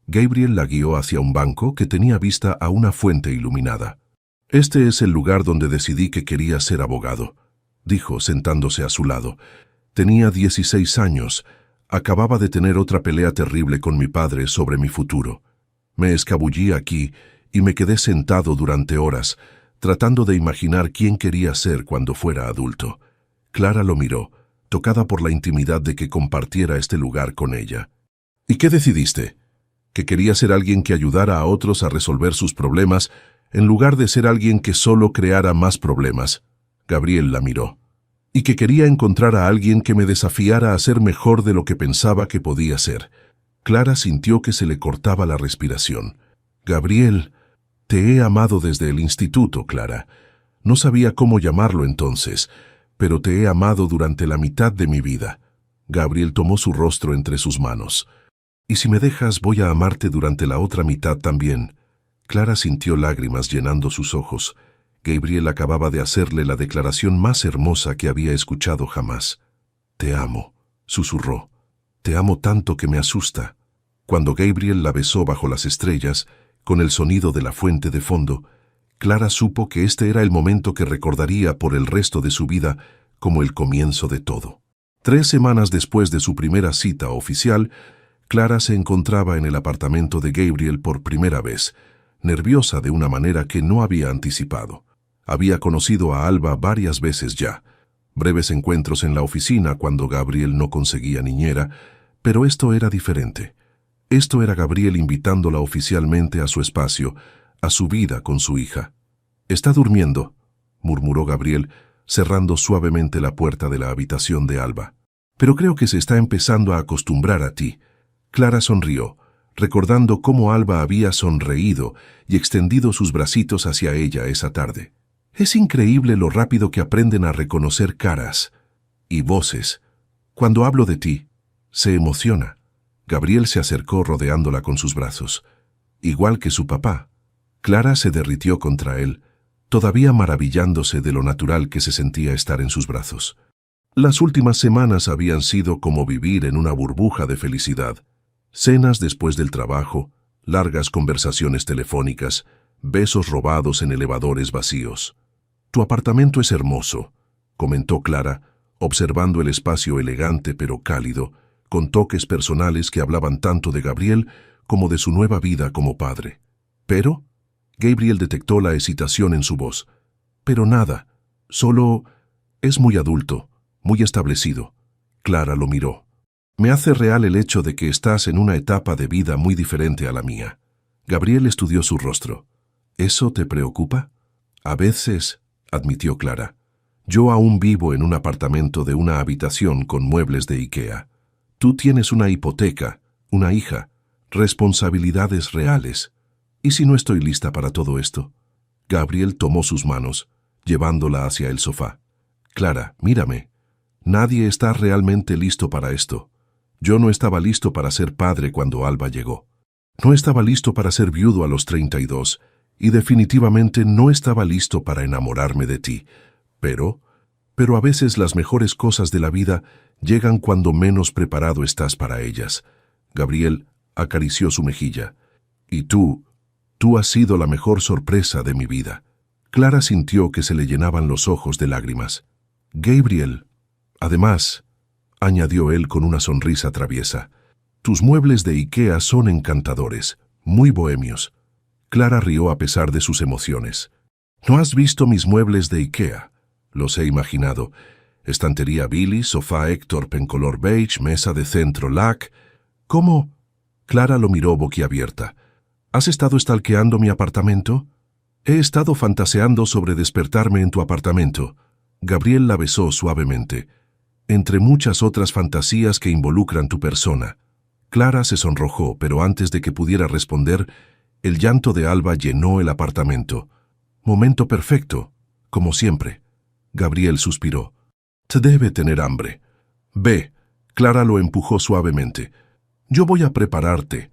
Gabriel la guió hacia un banco que tenía vista a una fuente iluminada. Este es el lugar donde decidí que quería ser abogado, dijo sentándose a su lado. Tenía 16 años. Acababa de tener otra pelea terrible con mi padre sobre mi futuro. Me escabullí aquí y me quedé sentado durante horas, tratando de imaginar quién quería ser cuando fuera adulto. Clara lo miró, tocada por la intimidad de que compartiera este lugar con ella. ¿Y qué decidiste? Que quería ser alguien que ayudara a otros a resolver sus problemas, en lugar de ser alguien que solo creara más problemas. Gabriel la miró. Y que quería encontrar a alguien que me desafiara a ser mejor de lo que pensaba que podía ser. Clara sintió que se le cortaba la respiración. Gabriel, te he amado desde el instituto, Clara. No sabía cómo llamarlo entonces, pero te he amado durante la mitad de mi vida. Gabriel tomó su rostro entre sus manos. Y si me dejas, voy a amarte durante la otra mitad también. Clara sintió lágrimas llenando sus ojos. Gabriel acababa de hacerle la declaración más hermosa que había escuchado jamás. Te amo, susurró. Te amo tanto que me asusta. Cuando Gabriel la besó bajo las estrellas, con el sonido de la fuente de fondo, Clara supo que este era el momento que recordaría por el resto de su vida como el comienzo de todo. 3 semanas después de su primera cita oficial, Clara se encontraba en el apartamento de Gabriel por primera vez, nerviosa de una manera que no había anticipado. Había conocido a Alba varias veces ya, breves encuentros en la oficina cuando Gabriel no conseguía niñera, pero esto era diferente. Esto era Gabriel invitándola oficialmente a su espacio, a su vida con su hija. «Está durmiendo», murmuró Gabriel, cerrando suavemente la puerta de la habitación de Alba. «Pero creo que se está empezando a acostumbrar a ti». Clara sonrió, recordando cómo Alba había sonreído y extendido sus bracitos hacia ella esa tarde. Es increíble lo rápido que aprenden a reconocer caras y voces. Cuando hablo de ti, se emociona. Gabriel se acercó rodeándola con sus brazos. Igual que su papá. Clara se derritió contra él, todavía maravillándose de lo natural que se sentía estar en sus brazos. Las últimas semanas habían sido como vivir en una burbuja de felicidad. Cenas después del trabajo, largas conversaciones telefónicas, besos robados en elevadores vacíos. «Tu apartamento es hermoso», comentó Clara, observando el espacio elegante pero cálido, con toques personales que hablaban tanto de Gabriel como de su nueva vida como padre. «¿Pero?» Gabriel detectó la hesitación en su voz. «Pero nada, solo es muy adulto, muy establecido». Clara lo miró. «Me hace real el hecho de que estás en una etapa de vida muy diferente a la mía». Gabriel estudió su rostro. «¿Eso te preocupa?» «A veces», admitió Clara. «Yo aún vivo en un apartamento de una habitación con muebles de IKEA. Tú tienes una hipoteca, una hija, responsabilidades reales. ¿Y si no estoy lista para todo esto?» Gabriel tomó sus manos, llevándola hacia el sofá. «Clara, mírame. Nadie está realmente listo para esto. Yo no estaba listo para ser padre cuando Alba llegó. No estaba listo para ser viudo a los 32, y definitivamente no estaba listo para enamorarme de ti. Pero a veces las mejores cosas de la vida llegan cuando menos preparado estás para ellas». Gabriel acarició su mejilla. «Y tú has sido la mejor sorpresa de mi vida». Clara sintió que se le llenaban los ojos de lágrimas. «Gabriel, además», añadió él con una sonrisa traviesa, «tus muebles de IKEA son encantadores, muy bohemios». Clara rió a pesar de sus emociones. ¿No has visto mis muebles de IKEA? Los he imaginado. Estantería Billy, sofá Héctor en color beige, mesa de centro lac. ¿Cómo? Clara lo miró boquiabierta. ¿Has estado stalkeando mi apartamento? He estado fantaseando sobre despertarme en tu apartamento. Gabriel la besó suavemente. Entre muchas otras fantasías que involucran tu persona. Clara se sonrojó, pero antes de que pudiera responder, el llanto de Alba llenó el apartamento. Momento perfecto, como siempre. Gabriel suspiró. Te debe tener hambre. Ve. Clara lo empujó suavemente. Yo voy a prepararte.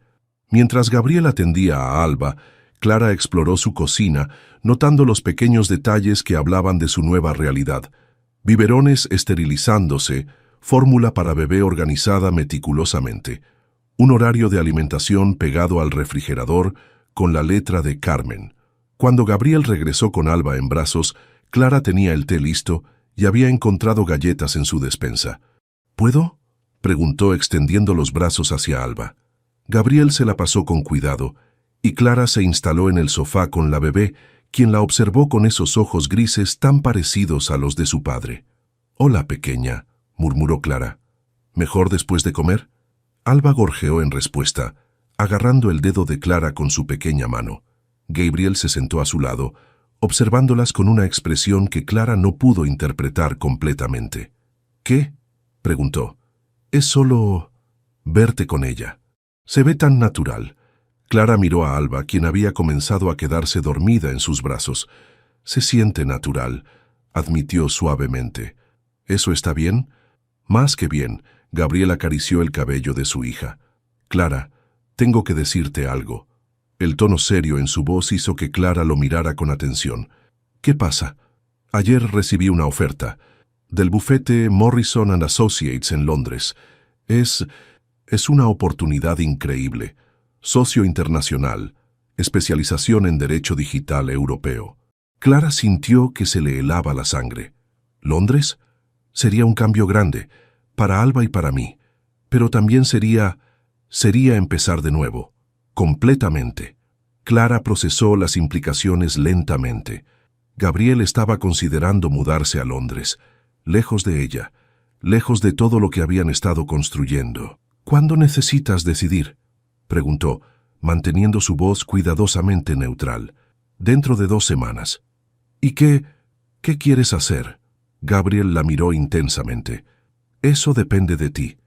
Mientras Gabriel atendía a Alba, Clara exploró su cocina, notando los pequeños detalles que hablaban de su nueva realidad. Biberones esterilizándose, fórmula para bebé organizada meticulosamente. Un horario de alimentación pegado al refrigerador con la letra de Carmen. Cuando Gabriel regresó con Alba en brazos, Clara tenía el té listo y había encontrado galletas en su despensa. ¿Puedo?, preguntó extendiendo los brazos hacia Alba. Gabriel se la pasó con cuidado, y Clara se instaló en el sofá con la bebé, quien la observó con esos ojos grises tan parecidos a los de su padre. «Hola, pequeña», murmuró Clara. «¿Mejor después de comer?». Alba gorjeó en respuesta, agarrando el dedo de Clara con su pequeña mano. Gabriel se sentó a su lado, observándolas con una expresión que Clara no pudo interpretar completamente. «¿Qué?», preguntó. «Es solo verte con ella. Se ve tan natural». Clara miró a Alba, quien había comenzado a quedarse dormida en sus brazos. «Se siente natural», admitió suavemente. «¿Eso está bien?». «Más que bien», Gabriel acarició el cabello de su hija. «Clara, tengo que decirte algo». El tono serio en su voz hizo que Clara lo mirara con atención. «¿Qué pasa?». «Ayer recibí una oferta del bufete Morrison & Associates en Londres. Es una oportunidad increíble. Socio internacional, especialización en Derecho Digital Europeo». Clara sintió que se le helaba la sangre. ¿Londres? Sería un cambio grande, para Alba y para mí, pero también sería empezar de nuevo, completamente. Clara procesó las implicaciones lentamente. Gabriel estaba considerando mudarse a Londres, lejos de ella, lejos de todo lo que habían estado construyendo. «¿Cuándo necesitas decidir?», preguntó, manteniendo su voz cuidadosamente neutral. «Dentro de 2 semanas». «¿Y qué quieres hacer?». Gabriel la miró intensamente. «Eso depende de ti».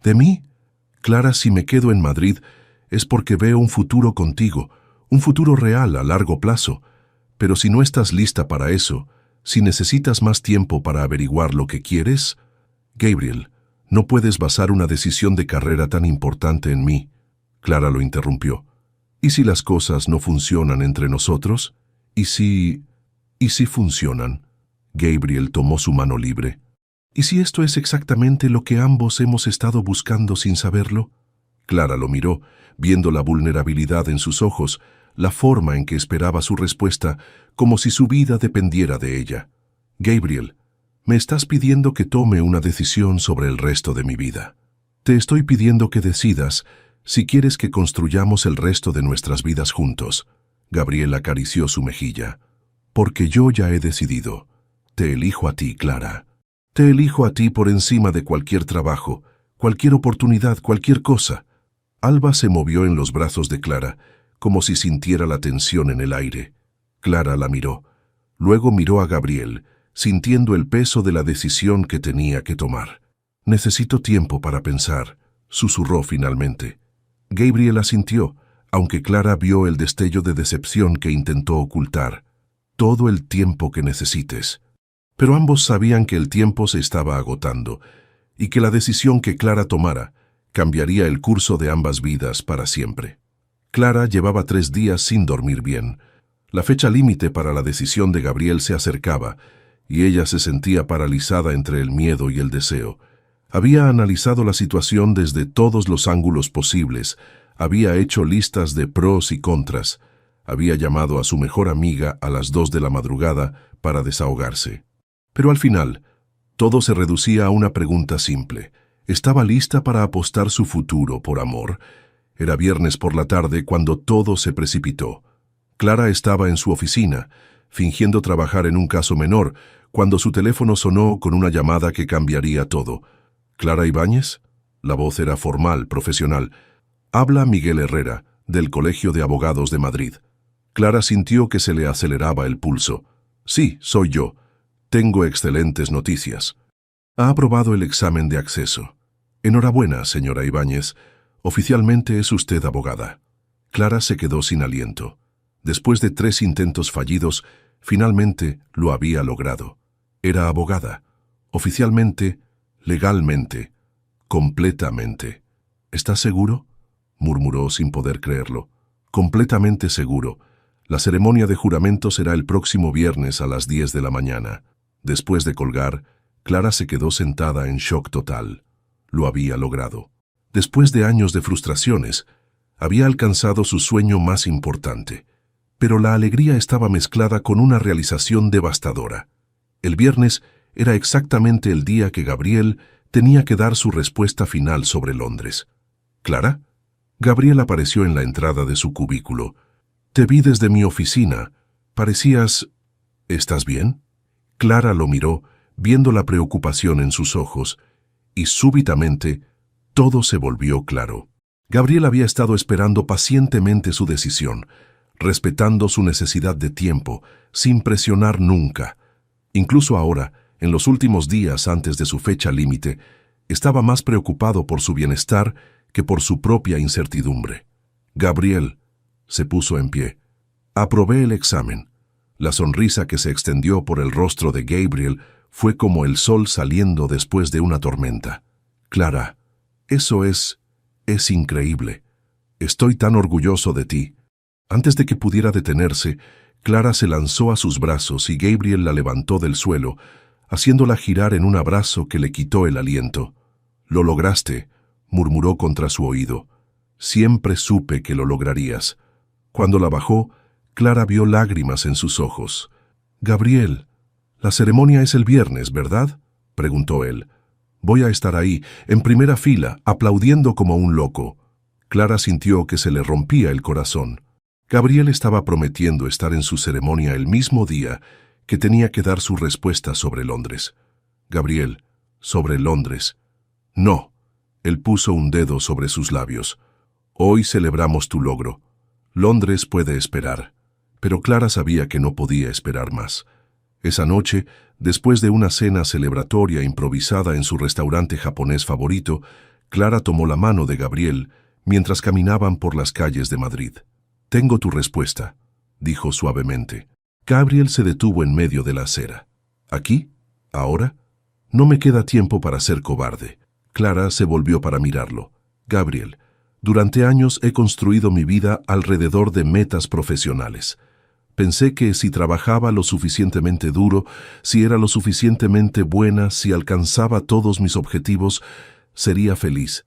«¿De mí?». «Clara, si me quedo en Madrid es porque veo un futuro contigo, un futuro real a largo plazo. Pero si no estás lista para eso, si necesitas más tiempo para averiguar lo que quieres...». «Gabriel, no puedes basar una decisión de carrera tan importante en mí». Clara lo interrumpió. «¿Y si las cosas no funcionan entre nosotros? ¿Y si funcionan?». Gabriel tomó su mano libre. «¿Y si esto es exactamente lo que ambos hemos estado buscando sin saberlo?». Clara lo miró, viendo la vulnerabilidad en sus ojos, la forma en que esperaba su respuesta, como si su vida dependiera de ella. «Gabriel, me estás pidiendo que tome una decisión sobre el resto de mi vida. Te estoy pidiendo que decidas si quieres que construyamos el resto de nuestras vidas juntos». Gabriel acarició su mejilla. «Porque yo ya he decidido. Te elijo a ti, Clara. Te elijo a ti por encima de cualquier trabajo, cualquier oportunidad, cualquier cosa». Alba se movió en los brazos de Clara, como si sintiera la tensión en el aire. Clara la miró. Luego miró a Gabriel, sintiendo el peso de la decisión que tenía que tomar. «Necesito tiempo para pensar», susurró finalmente. Gabriel asintió, aunque Clara vio el destello de decepción que intentó ocultar. «Todo el tiempo que necesites». Pero ambos sabían que el tiempo se estaba agotando y que la decisión que Clara tomara cambiaría el curso de ambas vidas para siempre. Clara llevaba 3 días sin dormir bien. La fecha límite para la decisión de Gabriel se acercaba y ella se sentía paralizada entre el miedo y el deseo. Había analizado la situación desde todos los ángulos posibles, había hecho listas de pros y contras, había llamado a su mejor amiga a las 2 de la madrugada para desahogarse. Pero al final, todo se reducía a una pregunta simple. ¿Estaba lista para apostar su futuro por amor? Era viernes por la tarde cuando todo se precipitó. Clara estaba en su oficina, fingiendo trabajar en un caso menor, cuando su teléfono sonó con una llamada que cambiaría todo. ¿Clara Ibáñez? La voz era formal, profesional. Habla Miguel Herrera, del Colegio de Abogados de Madrid. Clara sintió que se le aceleraba el pulso. Sí, soy yo. Tengo excelentes noticias. Ha aprobado el examen de acceso. Enhorabuena, señora Ibáñez. Oficialmente es usted abogada. Clara se quedó sin aliento. Después de 3 intentos fallidos, finalmente lo había logrado. Era abogada. Oficialmente, legalmente, completamente. ¿Estás seguro?, murmuró sin poder creerlo. Completamente seguro. La ceremonia de juramento será el próximo viernes a las 10 de la mañana. Después de colgar, Clara se quedó sentada en shock total. Lo había logrado. Después de años de frustraciones, había alcanzado su sueño más importante. Pero la alegría estaba mezclada con una realización devastadora. El viernes era exactamente el día que Gabriel tenía que dar su respuesta final sobre Londres. ¿Clara? Gabriel apareció en la entrada de su cubículo. Te vi desde mi oficina. Parecías... ¿Estás bien? Clara lo miró, viendo la preocupación en sus ojos, y súbitamente todo se volvió claro. Gabriel había estado esperando pacientemente su decisión, respetando su necesidad de tiempo, sin presionar nunca. Incluso ahora, en los últimos días antes de su fecha límite, estaba más preocupado por su bienestar que por su propia incertidumbre. Gabriel se puso en pie. Aprobé el examen. La sonrisa que se extendió por el rostro de Gabriel fue como el sol saliendo después de una tormenta. Clara, eso es increíble. Estoy tan orgulloso de ti. Antes de que pudiera detenerse, Clara se lanzó a sus brazos y Gabriel la levantó del suelo, haciéndola girar en un abrazo que le quitó el aliento. Lo lograste, murmuró contra su oído. Siempre supe que lo lograrías. Cuando la bajó, Clara vio lágrimas en sus ojos. Gabriel, la ceremonia es el viernes, ¿verdad?, preguntó él. Voy a estar ahí, en primera fila, aplaudiendo como un loco. Clara sintió que se le rompía el corazón. Gabriel estaba prometiendo estar en su ceremonia el mismo día que tenía que dar su respuesta sobre Londres. Gabriel, sobre Londres. No. Él puso un dedo sobre sus labios. Hoy celebramos tu logro. Londres puede esperar. Pero Clara sabía que no podía esperar más. Esa noche, después de una cena celebratoria improvisada en su restaurante japonés favorito, Clara tomó la mano de Gabriel mientras caminaban por las calles de Madrid. Tengo tu respuesta, dijo suavemente. Gabriel se detuvo en medio de la acera. ¿Aquí? ¿Ahora? No me queda tiempo para ser cobarde. Clara se volvió para mirarlo. Gabriel, durante años he construido mi vida alrededor de metas profesionales. Pensé que si trabajaba lo suficientemente duro, si era lo suficientemente buena, si alcanzaba todos mis objetivos, sería feliz.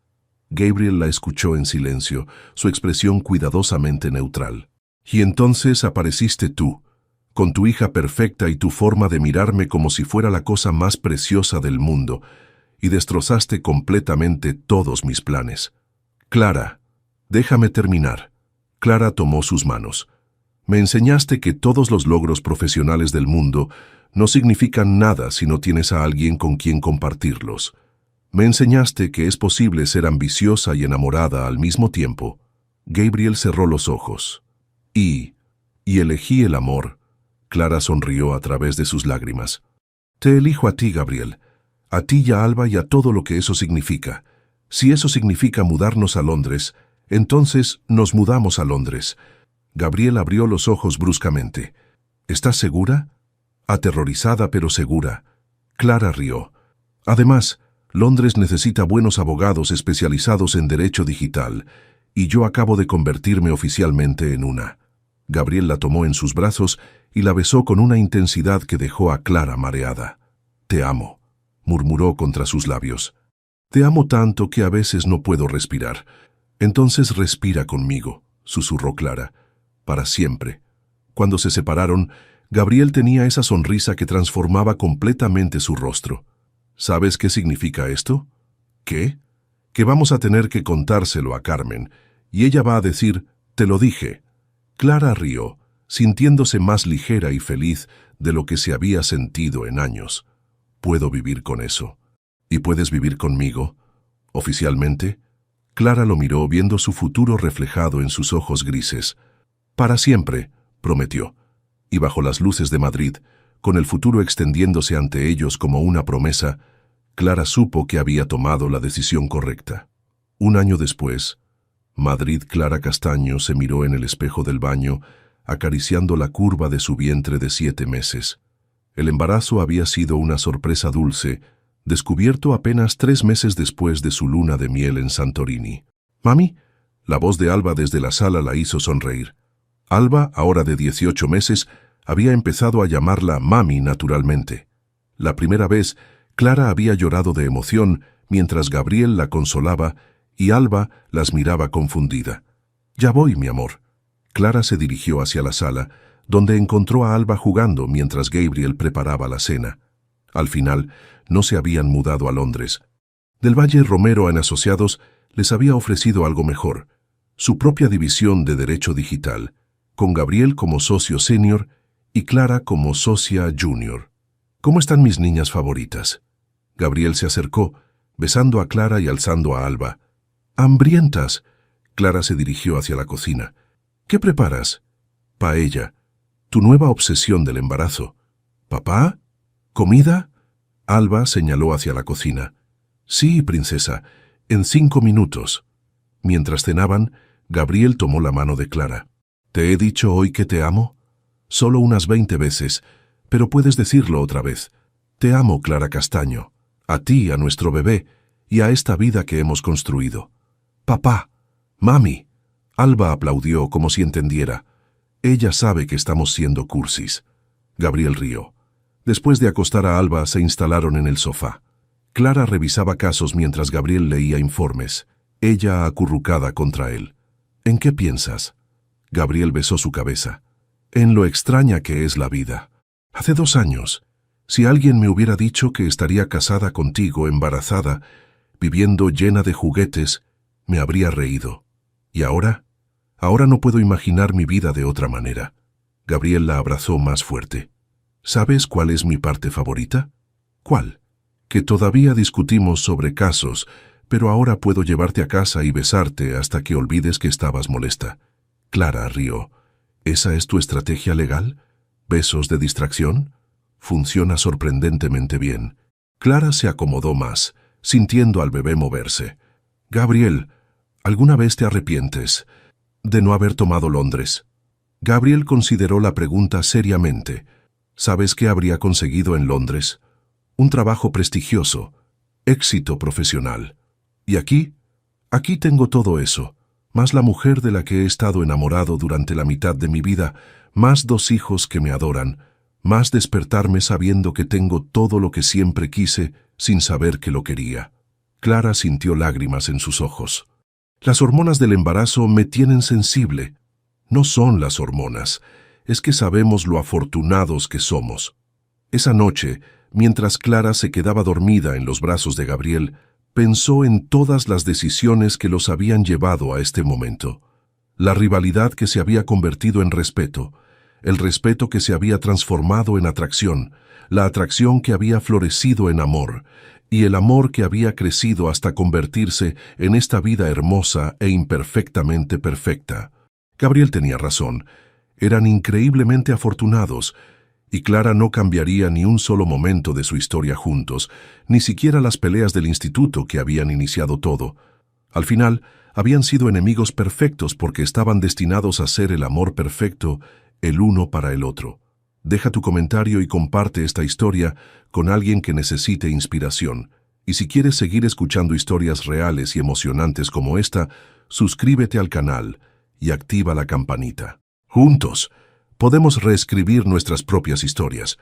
Gabriel la escuchó en silencio, su expresión cuidadosamente neutral. Y entonces apareciste tú, con tu hija perfecta y tu forma de mirarme como si fuera la cosa más preciosa del mundo, y destrozaste completamente todos mis planes. Clara, déjame terminar. Clara tomó sus manos. Me enseñaste que todos los logros profesionales del mundo no significan nada si no tienes a alguien con quien compartirlos. Me enseñaste que es posible ser ambiciosa y enamorada al mismo tiempo. Gabriel cerró los ojos. Y elegí el amor. Clara sonrió a través de sus lágrimas. Te elijo a ti, Gabriel. A ti y a Alba y a todo lo que eso significa. Si eso significa mudarnos a Londres, entonces nos mudamos a Londres. Gabriel abrió los ojos bruscamente. ¿Estás segura? Aterrorizada pero segura. Clara rió. Además, Londres necesita buenos abogados especializados en derecho digital, y yo acabo de convertirme oficialmente en una. Gabriel la tomó en sus brazos y la besó con una intensidad que dejó a Clara mareada. Te amo, murmuró contra sus labios. Te amo tanto que a veces no puedo respirar. Entonces respira conmigo, susurró Clara. Para siempre. Cuando se separaron, Gabriel tenía esa sonrisa que transformaba completamente su rostro. ¿Sabes qué significa esto? ¿Qué? Que vamos a tener que contárselo a Carmen, y ella va a decir, te lo dije. Clara rió, sintiéndose más ligera y feliz de lo que se había sentido en años. Puedo vivir con eso. ¿Y puedes vivir conmigo? Oficialmente, Clara lo miró viendo su futuro reflejado en sus ojos grises. Para siempre, prometió. Y bajo las luces de Madrid, con el futuro extendiéndose ante ellos como una promesa, Clara supo que había tomado la decisión correcta. Un año después, Madrid Clara Castaño se miró en el espejo del baño, acariciando la curva de su vientre de 7 meses. El embarazo había sido una sorpresa dulce, descubierto apenas 3 meses después de su luna de miel en Santorini. «Mami», la voz de Alba desde la sala la hizo sonreír. Alba, ahora de 18 meses, había empezado a llamarla mami naturalmente. La primera vez, Clara había llorado de emoción mientras Gabriel la consolaba y Alba las miraba confundida. «Ya voy, mi amor». Clara se dirigió hacia la sala, donde encontró a Alba jugando mientras Gabriel preparaba la cena. Al final, no se habían mudado a Londres. Del Valle Romero en Asociados les había ofrecido algo mejor, su propia división de Derecho Digital, con Gabriel como socio senior y Clara como socia junior. «¿Cómo están mis niñas favoritas?». Gabriel se acercó, besando a Clara y alzando a Alba. «¡Hambrientas!». Clara se dirigió hacia la cocina. «¿Qué preparas?». «Paella. Tu nueva obsesión del embarazo». «¿Papá? ¿Comida?». Alba señaló hacia la cocina. «Sí, princesa, en 5 minutos». Mientras cenaban, Gabriel tomó la mano de Clara. «¿Te he dicho hoy que te amo?». «Solo unas 20 veces, pero puedes decirlo otra vez. Te amo, Clara Castaño. A ti, a nuestro bebé y a esta vida que hemos construido». «Papá, mami». Alba aplaudió como si entendiera. «Ella sabe que estamos siendo cursis». Gabriel rió. Después de acostar a Alba, se instalaron en el sofá. Clara revisaba casos mientras Gabriel leía informes, ella acurrucada contra él. «¿En qué piensas?». Gabriel besó su cabeza. «En lo extraña que es la vida. Hace 2 años, si alguien me hubiera dicho que estaría casada contigo, embarazada, viviendo llena de juguetes, me habría reído. ¿Y ahora? Ahora no puedo imaginar mi vida de otra manera». Gabriel la abrazó más fuerte. «¿Sabes cuál es mi parte favorita?». «¿Cuál?». «Que todavía discutimos sobre casos, pero ahora puedo llevarte a casa y besarte hasta que olvides que estabas molesta». Clara rió. «¿Esa es tu estrategia legal? ¿Besos de distracción?». «Funciona sorprendentemente bien». Clara se acomodó más, sintiendo al bebé moverse. «Gabriel, ¿alguna vez te arrepientes de no haber tomado Londres?». Gabriel consideró la pregunta seriamente. «¿Sabes qué habría conseguido en Londres? Un trabajo prestigioso, éxito profesional. ¿Y aquí? Aquí tengo todo eso, más la mujer de la que he estado enamorado durante la mitad de mi vida, más 2 hijos que me adoran, más despertarme sabiendo que tengo todo lo que siempre quise sin saber que lo quería». Clara sintió lágrimas en sus ojos. «Las hormonas del embarazo me tienen sensible». «No son las hormonas, es que sabemos lo afortunados que somos». Esa noche, mientras Clara se quedaba dormida en los brazos de Gabriel, pensó en todas las decisiones que los habían llevado a este momento. La rivalidad que se había convertido en respeto, el respeto que se había transformado en atracción, la atracción que había florecido en amor, y el amor que había crecido hasta convertirse en esta vida hermosa e imperfectamente perfecta. Gabriel tenía razón, eran increíblemente afortunados, y Clara no cambiaría ni un solo momento de su historia juntos, ni siquiera las peleas del instituto que habían iniciado todo. Al final, habían sido enemigos perfectos porque estaban destinados a ser el amor perfecto, el uno para el otro. Deja tu comentario y comparte esta historia con alguien que necesite inspiración. Y si quieres seguir escuchando historias reales y emocionantes como esta, suscríbete al canal y activa la campanita. Juntos, podemos reescribir nuestras propias historias.